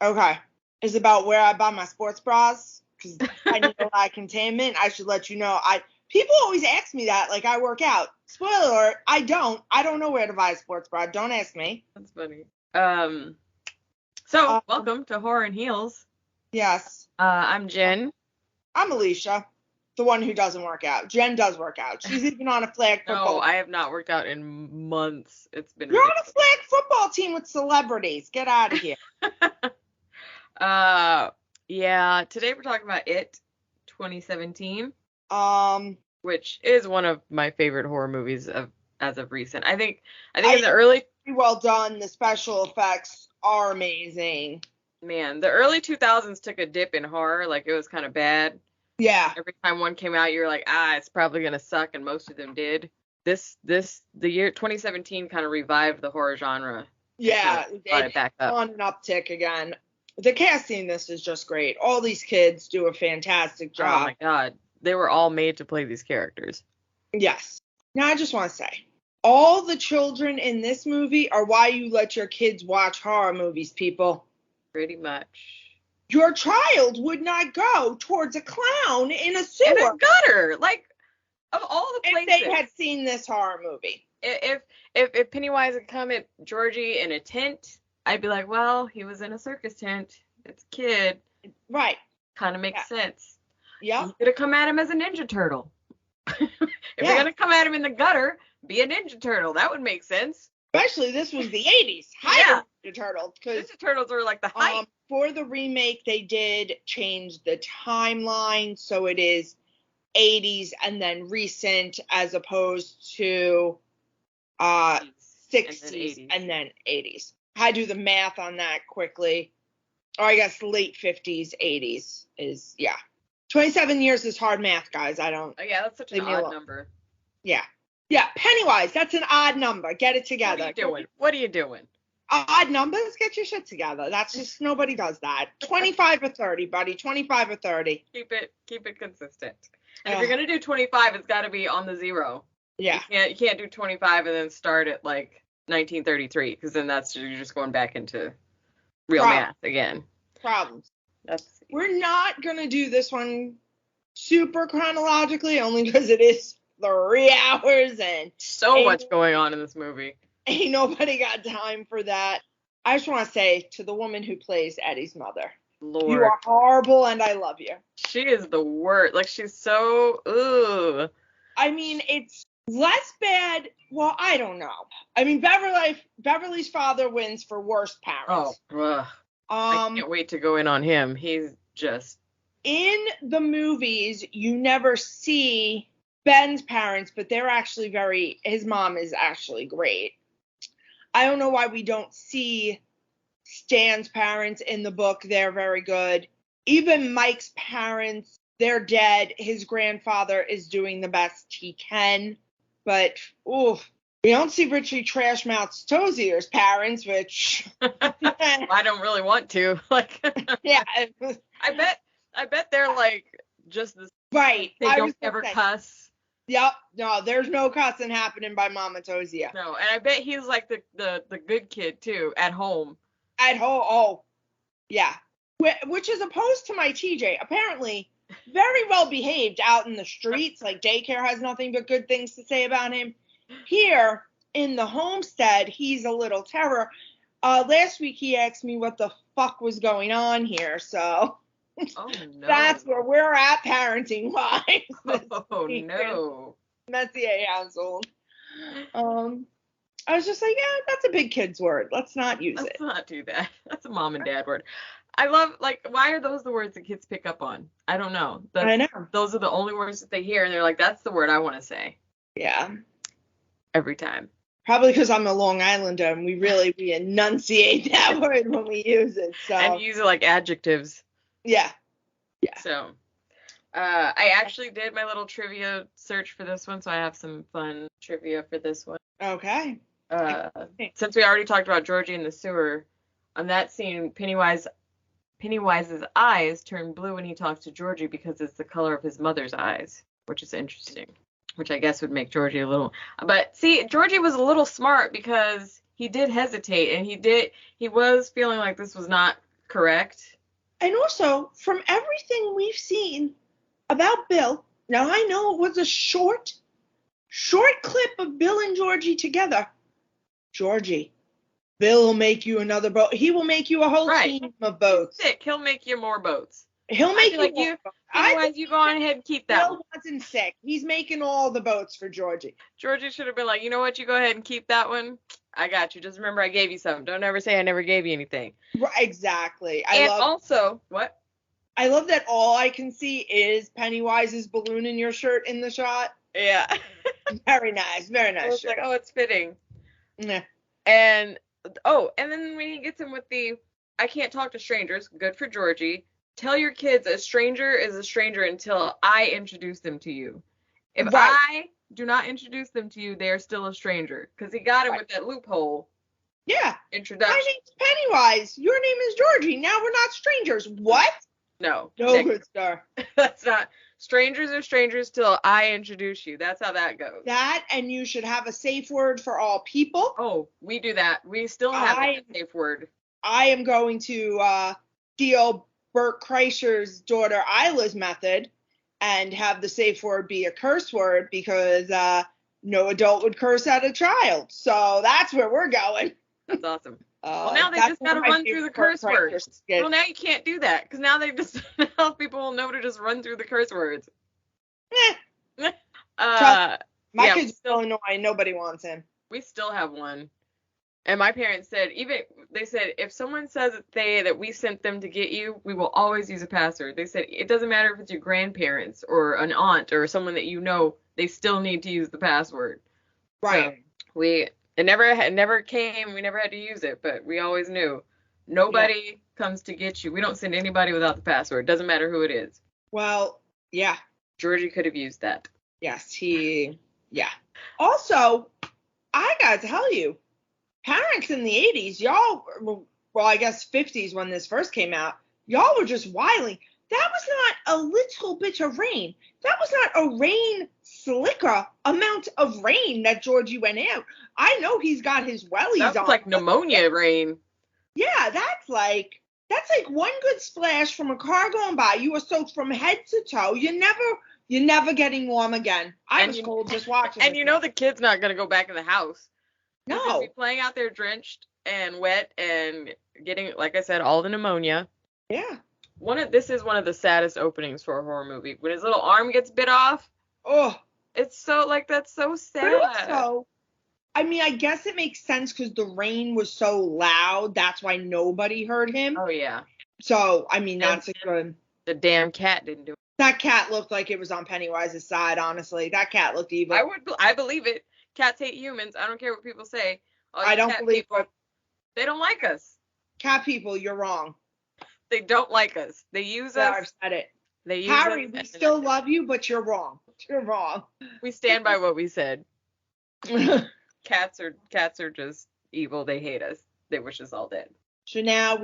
Okay. Is about where I buy my sports bras, because I need a lot of containment. I should let you know. People always ask me that, like I work out. Spoiler alert, I don't. I don't know where to buy a sports bra. Don't ask me. That's funny. Welcome to Horror and Heels. Yes. I'm Jen. I'm Alicia, the one who doesn't work out. Jen does work out. She's even on a flag football. No, I have not worked out in months. It's been You're ridiculous. on a flag football team with celebrities. Get out of here. Yeah, today we're talking about It 2017. Which is one of my favorite horror movies as of recent. I think in the early well done. The special effects are amazing. Man, the early 2000s took a dip in horror, like it was kind of bad. Yeah. Every time one came out, you're like, it's probably gonna suck, and most of them did. The year 2017 kind of revived the horror genre. Yeah, brought it back up on an uptick again. The casting in this is just great. All these kids do a fantastic job. Oh my god, they were all made to play these characters. Yes. Now I just want to say, all the children in this movie are why you let your kids watch horror movies, people. Pretty much. Your child would not go towards a clown in a sewer. In a gutter, like, of all the places. If they had seen this horror movie. If Pennywise had come at Georgie in a tent, I'd be like, well, he was in a circus tent. It's a kid. Right. Kind of makes sense. Yeah. You could have come at him as a Ninja Turtle. If you're going to come at him in the gutter, be a Ninja Turtle. That would make sense. Especially this was the 80s. Ninja Turtles. Ninja Turtles were like the hype. For the remake, they did change the timeline. So it is 80s and then recent as opposed to 60s and then 80s. I do the math on that quickly. Or I guess late 50s, 80s is, 27 years is hard math, guys. I don't. Oh, yeah, that's such an odd number. Yeah. Yeah, Pennywise, that's an odd number. Get it together. What are you doing? Odd numbers? Get your shit together. That's just, nobody does that. 25 or 30, buddy. 25 or 30. Keep it consistent. And if you're going to do 25, it's got to be on the zero. Yeah. You can't do 25 and then start at, like, 1933, because then you're just going back into real math again. Problems. We're not going to do this one super chronologically, only because it is 3 hours and so much going on in this movie. Ain't nobody got time for that. I just want to say to the woman who plays Eddie's mother, Lord, you are horrible and I love you. She is the worst. Like, she's so, ugh. I mean, it's less bad. Well, I don't know. I mean, Beverly's father wins for worst parents. Oh, ugh. I can't wait to go in on him. He's just... In the movies, you never see Ben's parents, but they're actually his mom is actually great. I don't know why we don't see Stan's parents in the book. They're very good. Even Mike's parents, they're dead. His grandfather is doing the best he can. But, we don't see Richie Trashmouth Tozier's parents, which... I don't really want to. Like, yeah. I bet they're, like, just this... Right. They don't ever cuss. Yep. No, there's no cussing happening by Mama Tozier. No, and I bet he's like the good kid too at home. At home, oh, yeah. Which is opposed to my TJ. Apparently, very well behaved out in the streets. Like daycare has nothing but good things to say about him. Here in the homestead, he's a little terror. Last week he asked me what the fuck was going on here, so. Oh, no. That's where we're at parenting-wise. Oh, no. Messier household. I was just like, yeah, that's a big kid's word. Let's not use it. Let's not do that. That's a mom and dad word. I love, like, why are those the words that kids pick up on? I don't know. I know. Those are the only words that they hear, and they're like, that's the word I want to say. Yeah. Every time. Probably because I'm a Long Islander, and we enunciate that word when we use it. So. And use it like adjectives. Yeah. Yeah. So, I actually did my little trivia search for this one, so I have some fun trivia for this one. Okay. Since we already talked about Georgie in the sewer, on that scene, Pennywise's eyes turn blue when he talks to Georgie because it's the color of his mother's eyes, which is interesting. Which I guess would make Georgie a little... But, see, Georgie was a little smart because he did hesitate, and he was feeling like this was not correct. And also, from everything we've seen about Bill, now I know it was a short clip of Bill and Georgie together. Georgie, Bill will make you another boat. He will make you a whole team of boats. He's sick. He'll make you more boats. He'll make you like you. Otherwise, you go on ahead and keep that. Bill wasn't sick. He's making all the boats for Georgie. Georgie should have been like, you know what? You go ahead and keep that one. I got you. Just remember, I gave you something. Don't ever say I never gave you anything. Right, exactly. What? I love that all I can see is Pennywise's balloon in your shirt in the shot. Yeah. Very nice. Very nice. It's like, oh, it's fitting. Yeah. And then when he gets in with the, I can't talk to strangers. Good for Georgie. Tell your kids a stranger is a stranger until I introduce them to you. If I do not introduce them to you, they are still a stranger. Because he got him with that loophole. Yeah. Introduction. My name's Pennywise. Your name is Georgie. Now we're not strangers. What? No. No good star. That's not. Strangers are strangers till I introduce you. That's how that goes. That, and you should have a safe word for all people. Oh, we do that. We still have a safe word. I am going to steal Bert Kreischer's daughter Isla's method and have the safe word be a curse word because no adult would curse at a child. So that's where we're going. That's awesome. Well, now they just got to run through the curse words. Well, now you can't do that because now people will know to just run through the curse words. My kid's still annoying. Nobody wants him. We still have one. And my parents said, they said, if someone says that we sent them to get you, we will always use a password. They said, it doesn't matter if it's your grandparents or an aunt or someone that you know, they still need to use the password. Right. So it never came, we never had to use it, but we always knew. Nobody comes to get you. We don't send anybody without the password. Doesn't matter who it is. Well, yeah. Georgie could have used that. Yes, Also, I gotta tell you, parents in the 80s, y'all, well, I guess 50s when this first came out, y'all were just wilding. That was not a little bit of rain. That was not a rain slicker amount of rain that Georgie went out. I know he's got his wellies on. That's like pneumonia rain. Yeah, that's like one good splash from a car going by. You are soaked from head to toe. You're never getting warm again. I was cold just watching. And the kid's not going to go back in the house. No. He's going to be playing out there drenched and wet and getting, like I said, all the pneumonia. Yeah. This is one of the saddest openings for a horror movie. When his little arm gets bit off. Oh. It's so, that's so sad. But also, I mean, I guess it makes sense because the rain was so loud. That's why nobody heard him. Oh, yeah. So, I mean, that's a good. The damn cat didn't do it. That cat looked like it was on Pennywise's side, honestly. That cat looked evil. I believe it. Cats hate humans. I don't care what people say. I don't believe it. They don't like us. Cat people, you're wrong. They don't like us. They use us. I've said it. They use Harry, us. we still love you, but you're wrong. You're wrong. We stand by what we said. Cats are just evil. They hate us. They wish us all dead. So now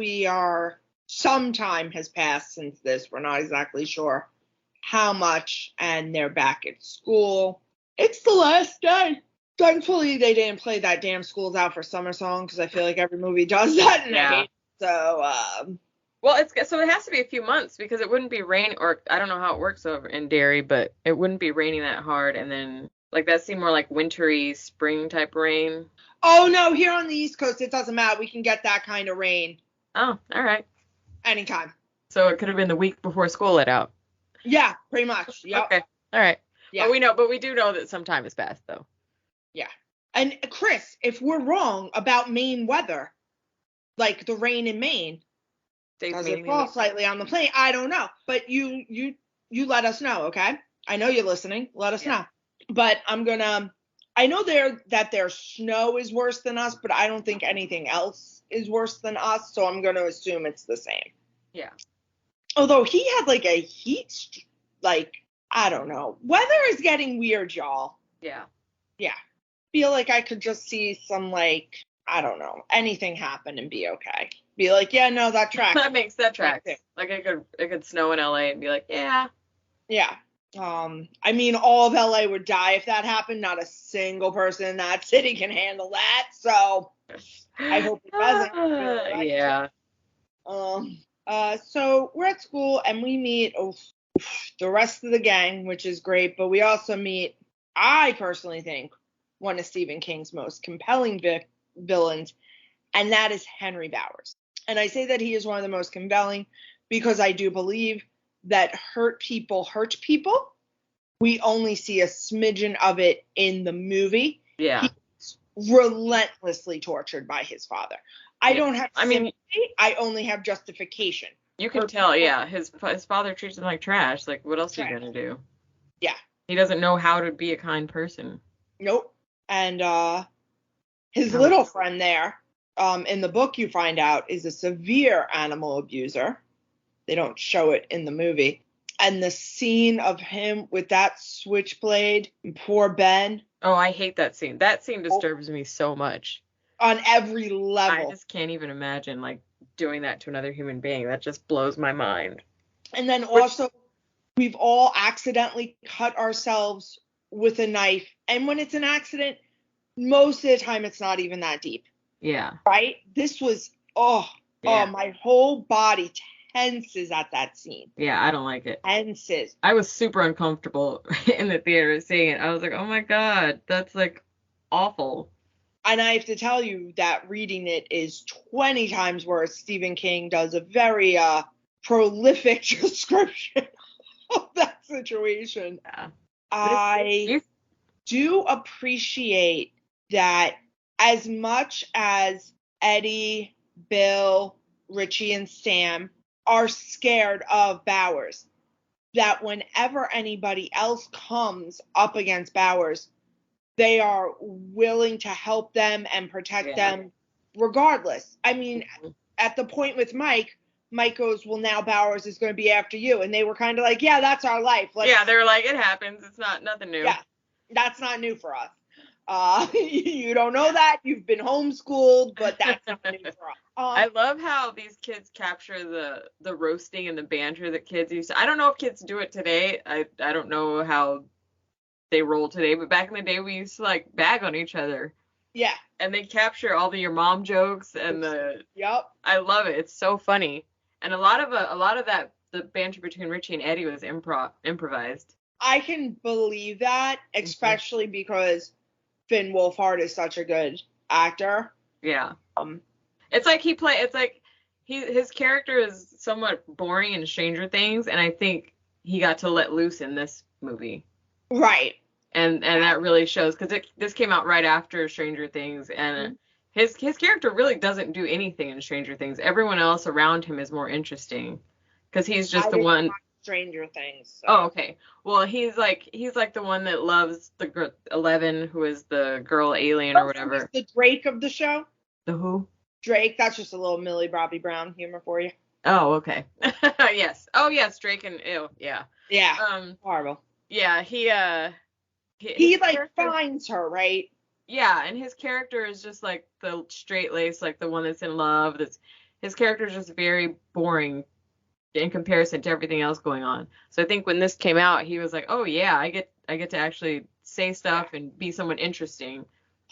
some time has passed since this. We're not exactly sure how much, and they're back at school. It's the last day. Thankfully, they didn't play that damn School's Out for Summer song because I feel like every movie does that. And I hate it. So, well, so it has to be a few months because it wouldn't be rain, or I don't know how it works over in Derry, but it wouldn't be raining that hard, and then that seemed more like wintry spring type rain. Oh no, here on the East Coast it doesn't matter. We can get that kind of rain. Oh, all right. Anytime. So it could have been the week before school let out. Yeah, pretty much. Yep. Okay. All right. Yeah. But we do know that some time has passed though. Yeah. And Chris, if we're wrong about Maine weather, like the rain in Maine, does it fall slightly on the plane? I don't know. But you let us know, okay? I know you're listening. Let us know. But I know that their snow is worse than us, but I don't think anything else is worse than us, so I'm gonna assume it's the same. Yeah. Although he had a heat, I don't know. Weather is getting weird, y'all. Yeah. Yeah. Feel like I could just see some, I don't know, anything happen and be okay. Be like, yeah, no, that tracks. that tracks. It could snow in LA and be like, yeah. Yeah. I mean, all of LA would die if that happened. Not a single person in that city can handle that. So I hope it doesn't. Yeah. So we're at school and we meet the rest of the gang, which is great, but we also meet, I personally think, one of Stephen King's most compelling villains, and that is Henry Bowers. And I say that he is one of the most compelling because I do believe that hurt people. We only see a smidgen of it in the movie. Yeah. He's relentlessly tortured by his father. I don't have sympathy. I only have justification. You can tell, yeah. His father treats him like trash. Like, what else are you going to do? Yeah. He doesn't know how to be a kind person. Nope. And his little friend there, in the book you find out, is a severe animal abuser. They don't show it in the movie. And the scene of him with that switchblade, and poor Ben. Oh, I hate that scene. That scene disturbs me so much. On every level. I just can't even imagine, like, doing that to another human being. That just blows my mind. And then also, we've all accidentally cut ourselves with a knife. And when it's an accident, most of the time it's not even that deep. Yeah. Right? This was, my whole body tenses at that scene. Yeah, I don't like it. Tenses. I was super uncomfortable in the theater seeing it. I was like, oh my God, that's like awful. And I have to tell you that reading it is 20 times worse. Stephen King does a very prolific description of that situation. Yeah. I do appreciate that as much as Eddie, Bill, Richie, and Sam are scared of Bowers, that whenever anybody else comes up against Bowers, they are willing to help them and protect them regardless. I mean, at the point with Mike goes, well, now Bowers is going to be after you. And they were kind of like, yeah, that's our life. They were like, it happens. It's nothing new. Yeah, that's not new for us. You don't know that. You've been homeschooled, but that's not new for us. I love how these kids capture the roasting and the banter that kids used to. I don't know if kids do it today. I don't know how they roll today, but back in the day we used to like bag on each other. Yeah. And they capture all your mom jokes and I love it. It's so funny. And a lot of that, the banter between Richie and Eddie was improvised. I can believe that, especially because Finn Wolfhard is such a good actor. Yeah. It's like his character is somewhat boring in Stranger Things, and I think he got to let loose in this movie. Right. And that really shows, because this came out right after Stranger Things, and his character really doesn't do anything in Stranger Things. Everyone else around him is more interesting, because he's just the one. Stranger Things. So. Oh, okay. Well, he's like the one that loves the 11, who is the girl alien or whatever. The Drake of the show. The who? Drake. That's just a little Millie Bobby Brown humor for you. Oh, okay. Yes. Oh, yes. Drake and ew. Yeah. Yeah. Horrible. Yeah. He like finds her, right? Yeah, and his character is just like the straight lace, like the one that's in love. His character is just very boring in comparison to everything else going on. So I think when this came out, he was like, oh yeah, I get to actually say stuff and be someone interesting.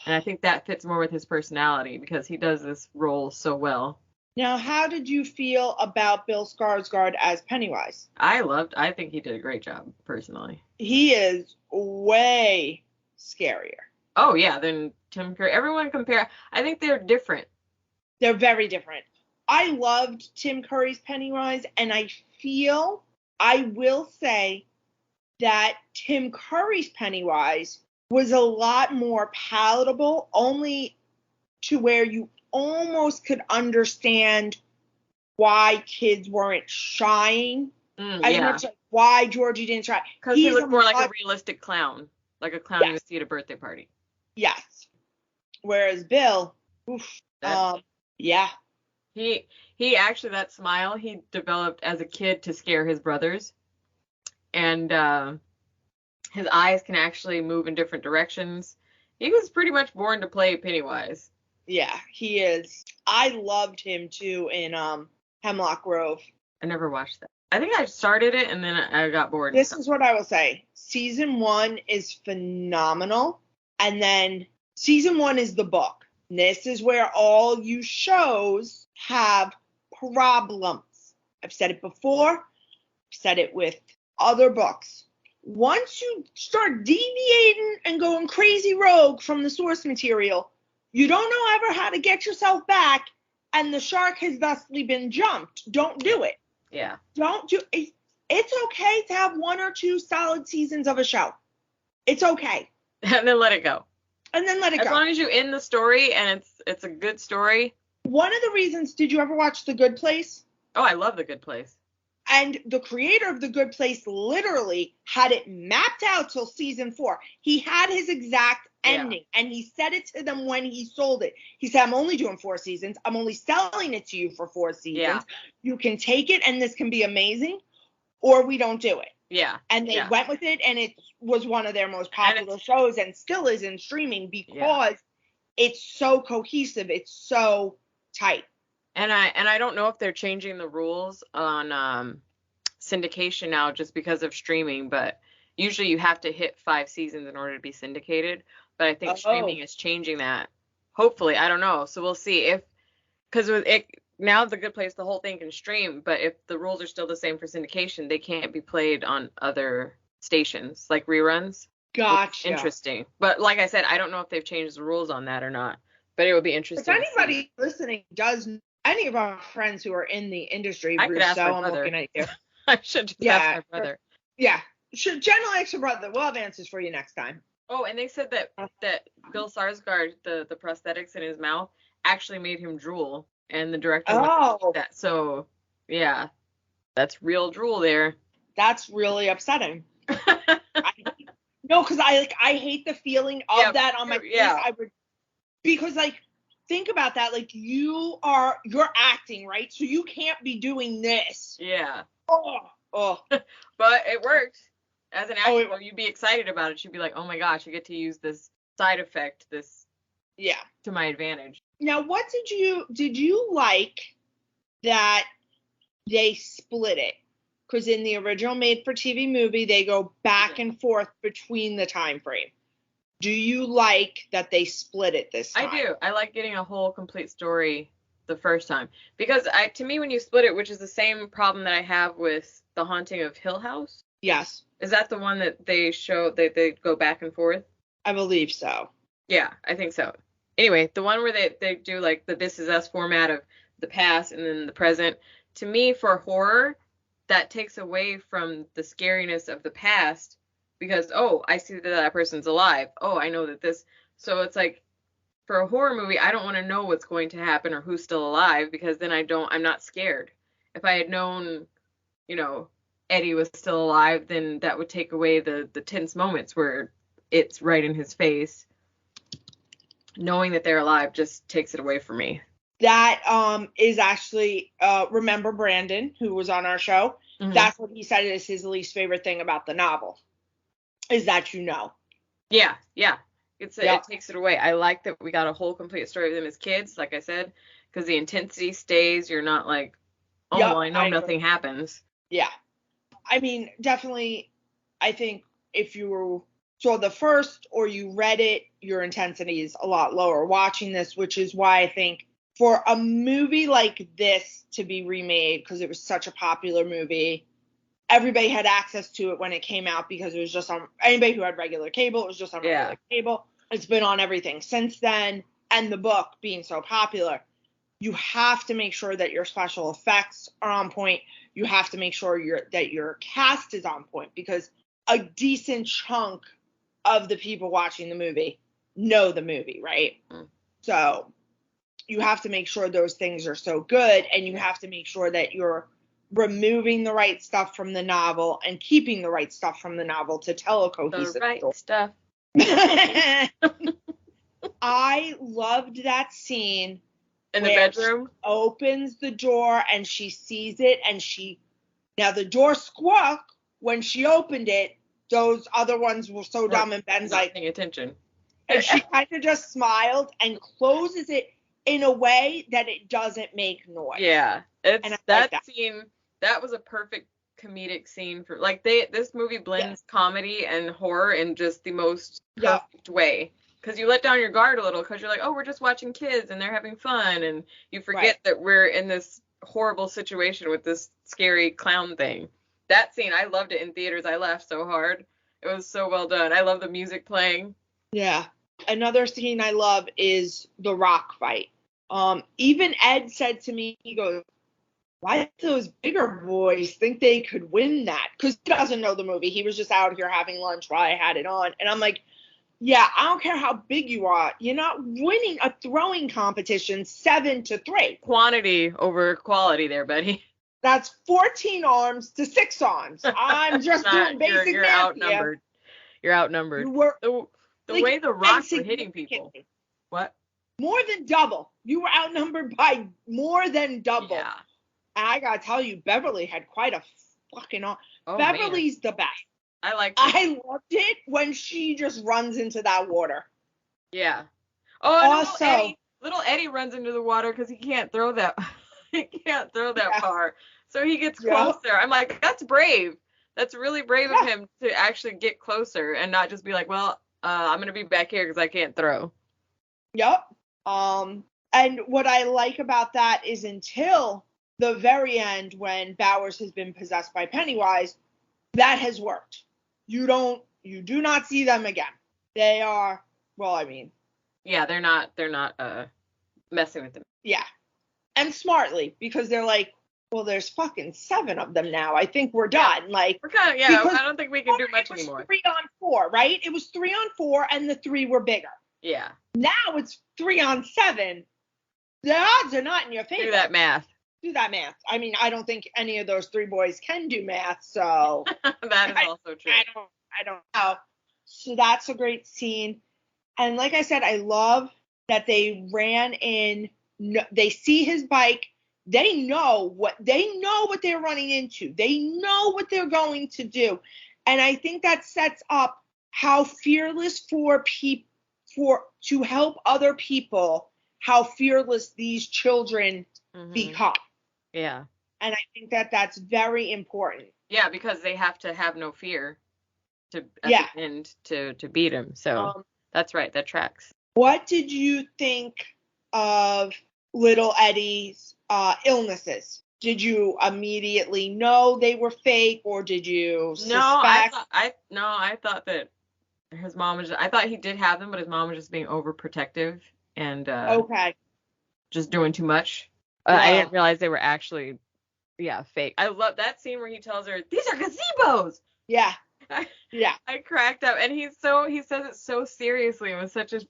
And I think that fits more with his personality, because he does this role so well. Now, how did you feel about Bill Skarsgård as Pennywise? I think he did a great job, personally. He is way scarier. Oh yeah, than Tim Curry. Everyone compare. I think they're different. They're very different. I loved Tim Curry's Pennywise, and I will say that Tim Curry's Pennywise was a lot more palatable, only to where you almost could understand why kids weren't shying. As much like why Georgie didn't try. Because he looked more like a realistic clown. Like a clown you would see at a birthday party. Yes. Whereas Bill, yeah. He actually, that smile he developed as a kid to scare his brothers. And his eyes can actually move in different directions. He was pretty much born to play Pennywise. Yeah, he is. I loved him too in Hemlock Grove. I never watched that. I think I started it and then I got bored. This is what I will say. Season 1 is phenomenal. And then Season 1 is the book. This is where all you shows have problems. I've said it before. I've said it with other books. Once you start deviating and going crazy rogue from the source material, you don't know ever how to get yourself back, and the shark has thusly been jumped. Don't do it. Yeah. Don't do it. It's okay to have 1 or 2 solid seasons of a show. It's okay. And then let it go. And then let it go. As long as you end the story and it's a good story. One of the reasons, did you ever watch The Good Place? Oh, I love The Good Place. And the creator of The Good Place literally had it mapped out till season 4. He had his exact ending, and he said it to them when he sold it. He said, I'm only doing 4 seasons. I'm only selling it to you for 4 seasons. Yeah. You can take it, and this can be amazing, or we don't do it. Yeah. And they went with it, and it was one of their most popular shows, and still is in streaming because it's so cohesive. It's so tight. And I don't know if they're changing the rules on syndication now just because of streaming, but usually you have to hit 5 seasons in order to be syndicated. But I think streaming is changing that. Hopefully, I don't know. So we'll see because with it now, The Good Place, the whole thing can stream. But if the rules are still the same for syndication, they can't be played on other stations like reruns. Gotcha. Interesting. But like I said, I don't know if they've changed the rules on that or not. But it would be interesting. If anybody listening does, any of our friends who are in the industry, I could ask my I'm brother. looking at you. I should just ask my brother. Yeah. Generally ask your brother. We'll have answers for you next time. Oh, and they said that Bill Skarsgard, the prosthetics in his mouth, actually made him drool. And the director that. So, yeah, that's real drool there. That's really upsetting. No, because I hate the feeling of that on my face. Yeah. Because think about that. Like, you're acting, right? So you can't be doing this. Yeah. Oh. But it works. As an actor, you'd be excited about it. You'd be like, oh my gosh, I get to use this side effect, to my advantage. Now, what did you like that they split it? Because in the original made-for-TV movie, they go back and forth between the time frame. Do you like that they split it this time? I do. I like getting a whole complete story the first time. Because to me, when you split it, which is the same problem that I have with The Haunting of Hill House. Yes. Is that the one that they show, they go back and forth? I believe so. Yeah, I think so. Anyway, the one where they do like the This Is Us format of the past and then the present. To me, for horror, that takes away from the scariness of the past because, I see that person's alive. Oh, I know that this. So it's like, for a horror movie, I don't want to know what's going to happen or who's still alive because then I'm not scared. If I had known, Eddie was still alive, then that would take away the tense moments where it's right in his face. Knowing that they're alive just takes it away from me. That is actually, remember Brandon, who was on our show? Mm-hmm. That's what he said is his least favorite thing about the novel, is that Yeah. It takes it away. I like that we got a whole complete story of them as kids, like I said, because the intensity stays. You're not like, I know nothing happens. Yeah. I mean, definitely, I think if you saw the first or you read it, your intensity is a lot lower watching this, which is why I think for a movie like this to be remade, because it was such a popular movie, everybody had access to it when it came out because it was just on, anybody who had regular cable, it was just on regular cable. It's been on everything since then, and the book being so popular, you have to make sure that your special effects are on point. You have to make sure that your cast is on point, because a decent chunk of the people watching the movie know the movie, right? Mm. So you have to make sure those things are so good, and you have to make sure that you're removing the right stuff from the novel and keeping the right stuff from the novel to tell a cohesive story. The right stuff. I loved that scene in the bedroom. She opens the door and she sees it, and now the door squawked when she opened it. Those other ones were so dumb, and Ben's not like paying attention. And she kind of just smiled and closes it in a way that it doesn't make noise. Yeah, that scene. That was a perfect comedic scene for this movie blends comedy and horror in just the most perfect way. Because you let down your guard a little because you're like, oh, we're just watching kids and they're having fun, and you forget that we're in this horrible situation with this scary clown thing. That scene, I loved it in theaters. I laughed so hard. It was so well done. I love the music playing. Yeah. Another scene I love is the rock fight. Even Ed said to me, he goes, why do those bigger boys think they could win that? Because he doesn't know the movie. He was just out here having lunch while I had it on. And I'm like, yeah, I don't care how big you are. You're not winning a throwing competition 7-3. Quantity over quality there, Betty. That's 14 arms to 6 arms. I'm just doing basic you're math outnumbered. here. You're outnumbered. You were the like, way the rocks were hitting people. What? More than double. You were outnumbered by more than double. Yeah. And I gotta tell you, Beverly had quite a fucking arm. Oh, Beverly's the best. I liked her. I loved it when she just runs into that water. Yeah. Oh, and Also, little Eddie runs into the water because he can't throw that. He can't throw that far. So he gets closer. I'm like, that's brave. That's really brave of him to actually get closer and not just be like, well, I'm gonna be back here because I can't throw. Yep. And what I like about that is until the very end, when Bowers has been possessed by Pennywise, that has worked. You do not see them again. They are, well, I mean. Yeah, they're not messing with them. Yeah. And smartly, because they're like, well, there's fucking 7 of them now. I think we're done. Yeah. Like, we're kind of, I don't think we can do much anymore. It was 3-on-4, right? It was 3-on-4, and the 3 were bigger. Yeah. Now it's 3-on-7. The odds are not in your favor. Do that math. I mean, I don't think any of those 3 boys can do math, so. That is also true. I don't know. So that's a great scene. And like I said, I love that they ran in. They see his bike. They know what they're running into. They know what they're going to do. And I think that sets up how fearless to help other people, how fearless these children become. Yeah. And I think that that's very important. Yeah, because they have to have no fear at the end to beat him. So that's right. That tracks. What did you think of little Eddie's illnesses? Did you immediately know they were fake, or did you suspect? I thought that his mom was. I thought he did have them, but his mom was just being overprotective and just doing too much. I didn't realize they were actually, fake. I love that scene where he tells her, "These are gazebos." Yeah. I cracked up, and he says it so seriously. It was such a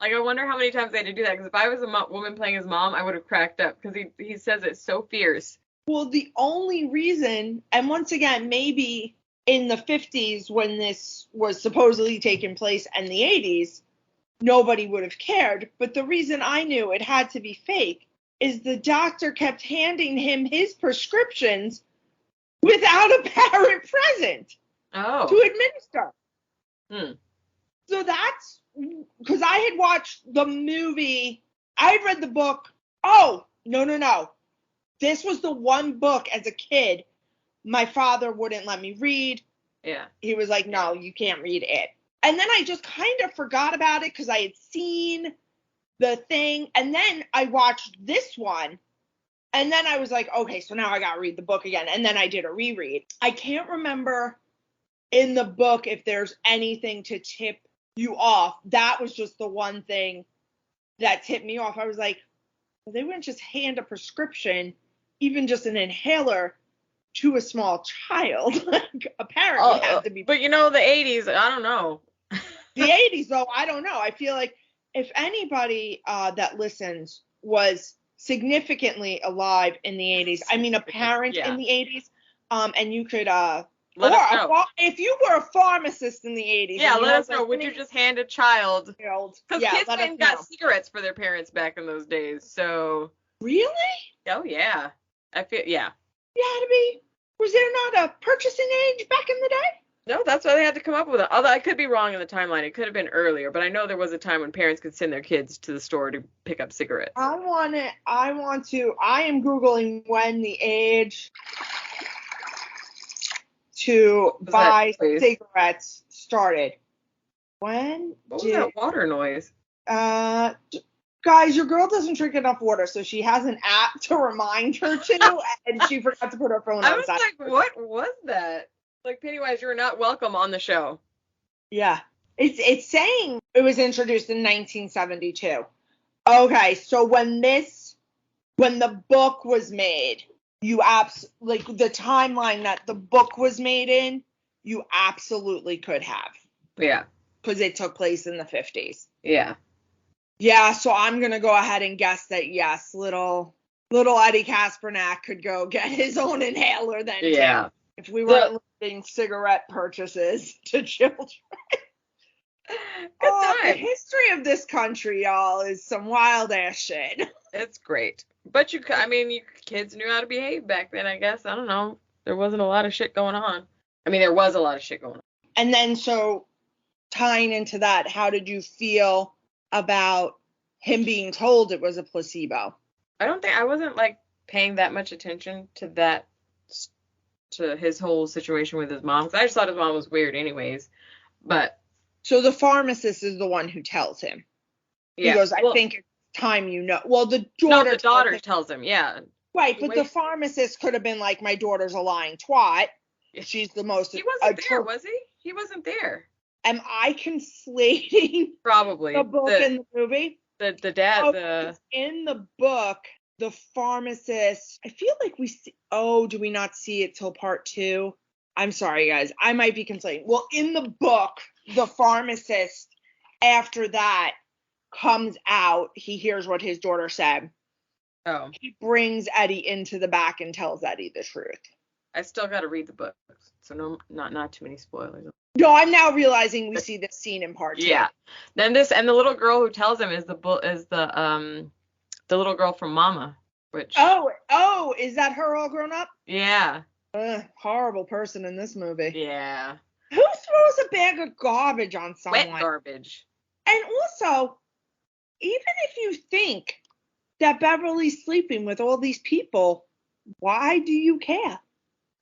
I wonder how many times they had to do that. Because if I was a woman playing his mom, I would have cracked up because he says it so fierce. Well, the only reason, and once again, maybe in the 50s when this was supposedly taking place and the 80s, nobody would have cared. But the reason I knew it had to be fake is the doctor kept handing him his prescriptions without a parent present. Oh. To administer. So that's because I had watched the movie. I had read the book. Oh, no. This was the one book as a kid my father wouldn't let me read. Yeah. He was like, no, you can't read it. And then I just kind of forgot about it because I had seen the thing. And then I watched this one. And then I was like, okay, so now I got to read the book again. And then I did a reread. I can't remember in the book if there's anything to tip you off. That was just the one thing that tipped me off. I was like, well, they wouldn't just hand a prescription, even just an inhaler, to a small child. Apparently it had to be. But the 80s, I don't know. The 80s, though, I don't know. I feel like if anybody that listens was significantly alive in the 80s, I mean a parent in the 80s, and you could let us know. If you were a pharmacist in the 80s. Yeah, let us know. Would you just hand a child? Because kids even got cigarettes for their parents back in those days. So. Really? Oh, yeah. I feel, yeah. You had to be. Was there not a purchasing age back in the day? No, that's why they had to come up with it. Although I could be wrong in the timeline. It could have been earlier, but I know there was a time when parents could send their kids to the store to pick up cigarettes. I am Googling when the age to buy cigarettes started. When What was that water noise? Guys, your girl doesn't drink enough water, so she has an app to remind her to, and she forgot to put her phone I on was silent. like, what was that? Like, Pennywise, you're not welcome on the show. Yeah. It's saying it was introduced in 1972. Okay, so when the book was made, like the timeline that the book was made in, you absolutely could have. Yeah. Because it took place in the 50s. Yeah. Yeah, so I'm going to go ahead and guess that, yes, little Eddie Kaspernak could go get his own inhaler then, Yeah. too. If we weren't limiting cigarette purchases to children. Good The time. history of this country, y'all, is some wild-ass shit. It's great. But you kids knew how to behave back then, I guess. I don't know. There wasn't a lot of shit going on. I mean, there was a lot of shit going on. And then, so, tying into that, how did you feel about him being told it was a placebo? I wasn't, like, paying that much attention to that, to his whole situation with his mom. Because I just thought his mom was weird anyways. But. So the pharmacist is the one who tells him. Yeah. He goes, I think it's time you know. Well, the daughter tells him, yeah. Right, but the pharmacist could have been like, my daughter's a lying twat. She's the most... He wasn't there, was he? He wasn't there. Am I conflating probably the book and the movie? The dad, In the book, the pharmacist, I feel like we see... Oh, do we not see it till part 2? I'm sorry, guys. I might be conflating. Well, in the book, the pharmacist, after that, comes out. He hears what his daughter said. Oh. He brings Eddie into the back and tells Eddie the truth. I still got to read the books, so not too many spoilers. No, I'm now realizing we see this scene in part 2. Yeah. Then and the little girl who tells him is the little girl from Mama, which. Oh, is that her all grown up? Yeah. Horrible person in this movie. Yeah. Who throws a bag of garbage on someone? Wet garbage. And also, even if you think that Beverly's sleeping with all these people, why do you care?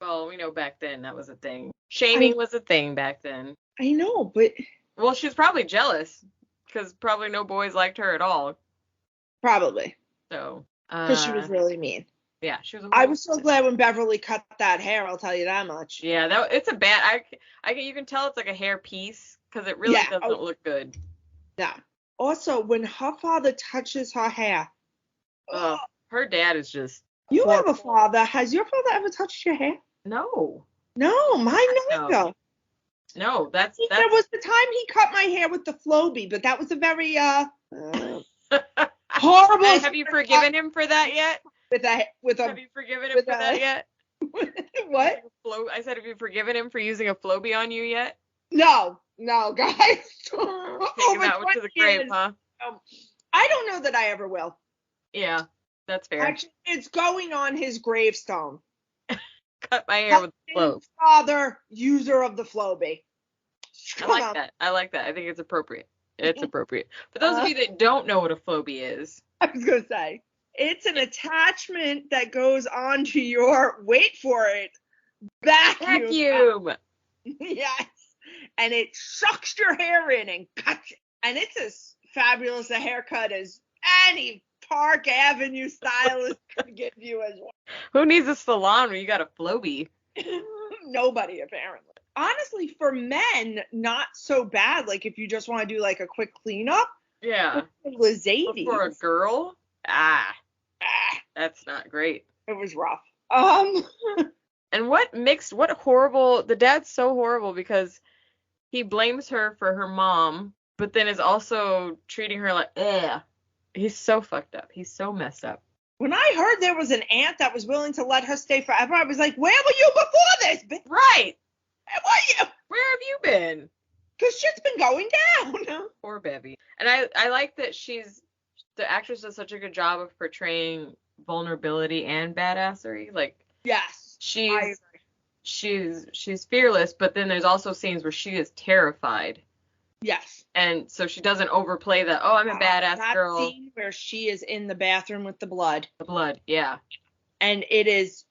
Well, we know back then that was a thing. Shaming was a thing back then. I know, but... Well, she was probably jealous, because probably no boys liked her at all. Probably. So... Because she was really mean. Yeah, she was. I was so glad when Beverly cut that hair. I'll tell you that much. Yeah, it's a bad. You can tell it's like a hair piece because it really doesn't look good. Yeah. Also, when her father touches her hair. Her dad is just. You have a father. Has your father ever touched your hair? No. No, mine neither. No, that's. There was the time he cut my hair with the Flowbee, but that was a very horrible. Have you forgiven him for that yet? Have you forgiven him for that yet? What? I said, have you forgiven him for using a Flowbee on you yet? No, guys. Taking that one to the grave, huh? I don't know that I ever will. Yeah, that's fair. Actually, it's going on his gravestone. Cut my hair with the Flow. Father, user of the Flowbee. I like that. I think it's appropriate. It's appropriate. For those of you that don't know what a Flowbee is. I was going to say. It's an attachment that goes onto your, wait for it, vacuum. Yes. And it sucks your hair in and cuts it. And it's as fabulous a haircut as any Park Avenue stylist could give you as well. Who needs a salon when you got a Flowbee? Nobody, apparently. Honestly, for men, not so bad. Like, if you just want to do, like, a quick cleanup. Yeah. It was 80s. For a girl? That's not great. It was rough. And what horrible, the dad's so horrible because he blames her for her mom, but then is also treating her like, he's so fucked up. He's so messed up. When I heard there was an aunt that was willing to let her stay forever, I was like, where were you before this, bitch? Right. Where were you? Where have you been? Because shit's been going down. Poor Bevy. And I like that the actress does such a good job of portraying vulnerability and badassery. Like, yes, she's fearless, but then there's also scenes where she is terrified. Yes. And so she doesn't overplay I'm a badass girl. That scene where she is in the bathroom with the blood. The blood, yeah. And it is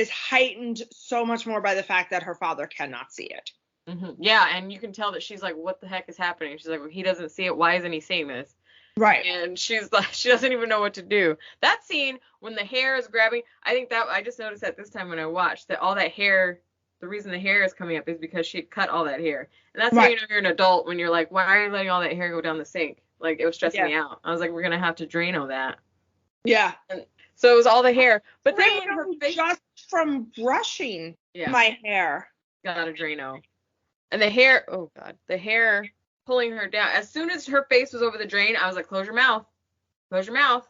heightened so much more by the fact that her father cannot see it. Mm-hmm. Yeah, and you can tell that she's like, what the heck is happening? She's like, well, he doesn't see it. Why isn't he seeing this? Right. And she's like, she doesn't even know what to do. That scene when the hair is grabbing, I think that I just noticed that this time when I watched that all that hair, the reason the hair is coming up is because she cut all that hair. And that's how you know you're an adult when you're like, why are you letting all that hair go down the sink? Like, it was stressing me out. I was like, we're gonna have to Drano that. Yeah. And so it was all the hair, but then when her face, just from brushing my hair, got a Drano, and the hair, oh god, the hair pulling her down. As soon as her face was over the drain, I was like, close your mouth. Close your mouth.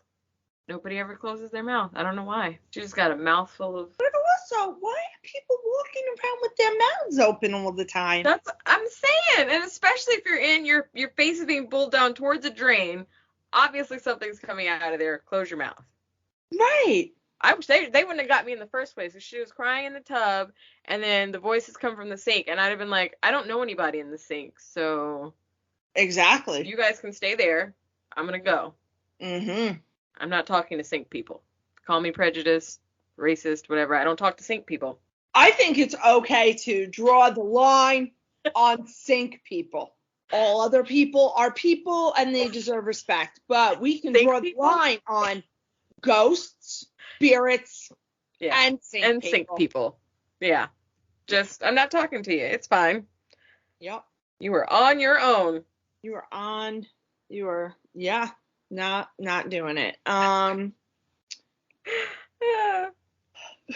Nobody ever closes their mouth. I don't know why. She just got a mouthful of... But also, why are people walking around with their mouths open all the time? That's what I'm saying. And especially if you're in, your face is being pulled down towards a drain. Obviously something's coming out of there. Close your mouth. Right. I wish they wouldn't have got me in the first place. If she was crying in the tub, and then the voices come from the sink, and I'd have been like, I don't know anybody in the sink, so... Exactly. You guys can stay there. I'm gonna go. Mm-hmm. I'm not talking to sink people. Call me prejudiced, racist, whatever. I don't talk to sink people. I think it's okay to draw the line on sink people. All other people are people and they deserve respect. But we can draw the line on ghosts, spirits, and sink people. Yeah. Just, I'm not talking to you. It's fine. Yep. You were on your own. Not doing it.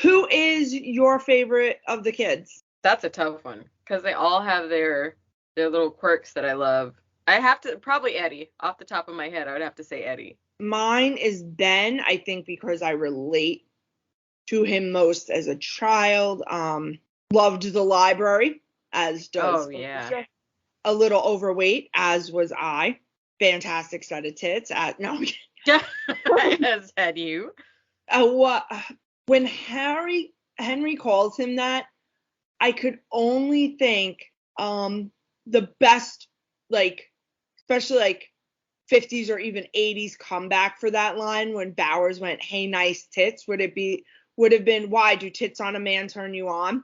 Who is your favorite of the kids? That's a tough one because they all have their little quirks that I love. I have to probably Eddie off the top of my head. I would have to say Eddie. Mine is Ben. I think because I relate to him most as a child. Loved the library, as does. Oh yeah. A little overweight, as was I. Fantastic set of tits. No. As had you. When Henry calls him that, I could only think the best, like, especially like 50s or even 80s comeback for that line when Bowers went, "Hey, nice tits." Would have been, "Why do tits on a man turn you on?"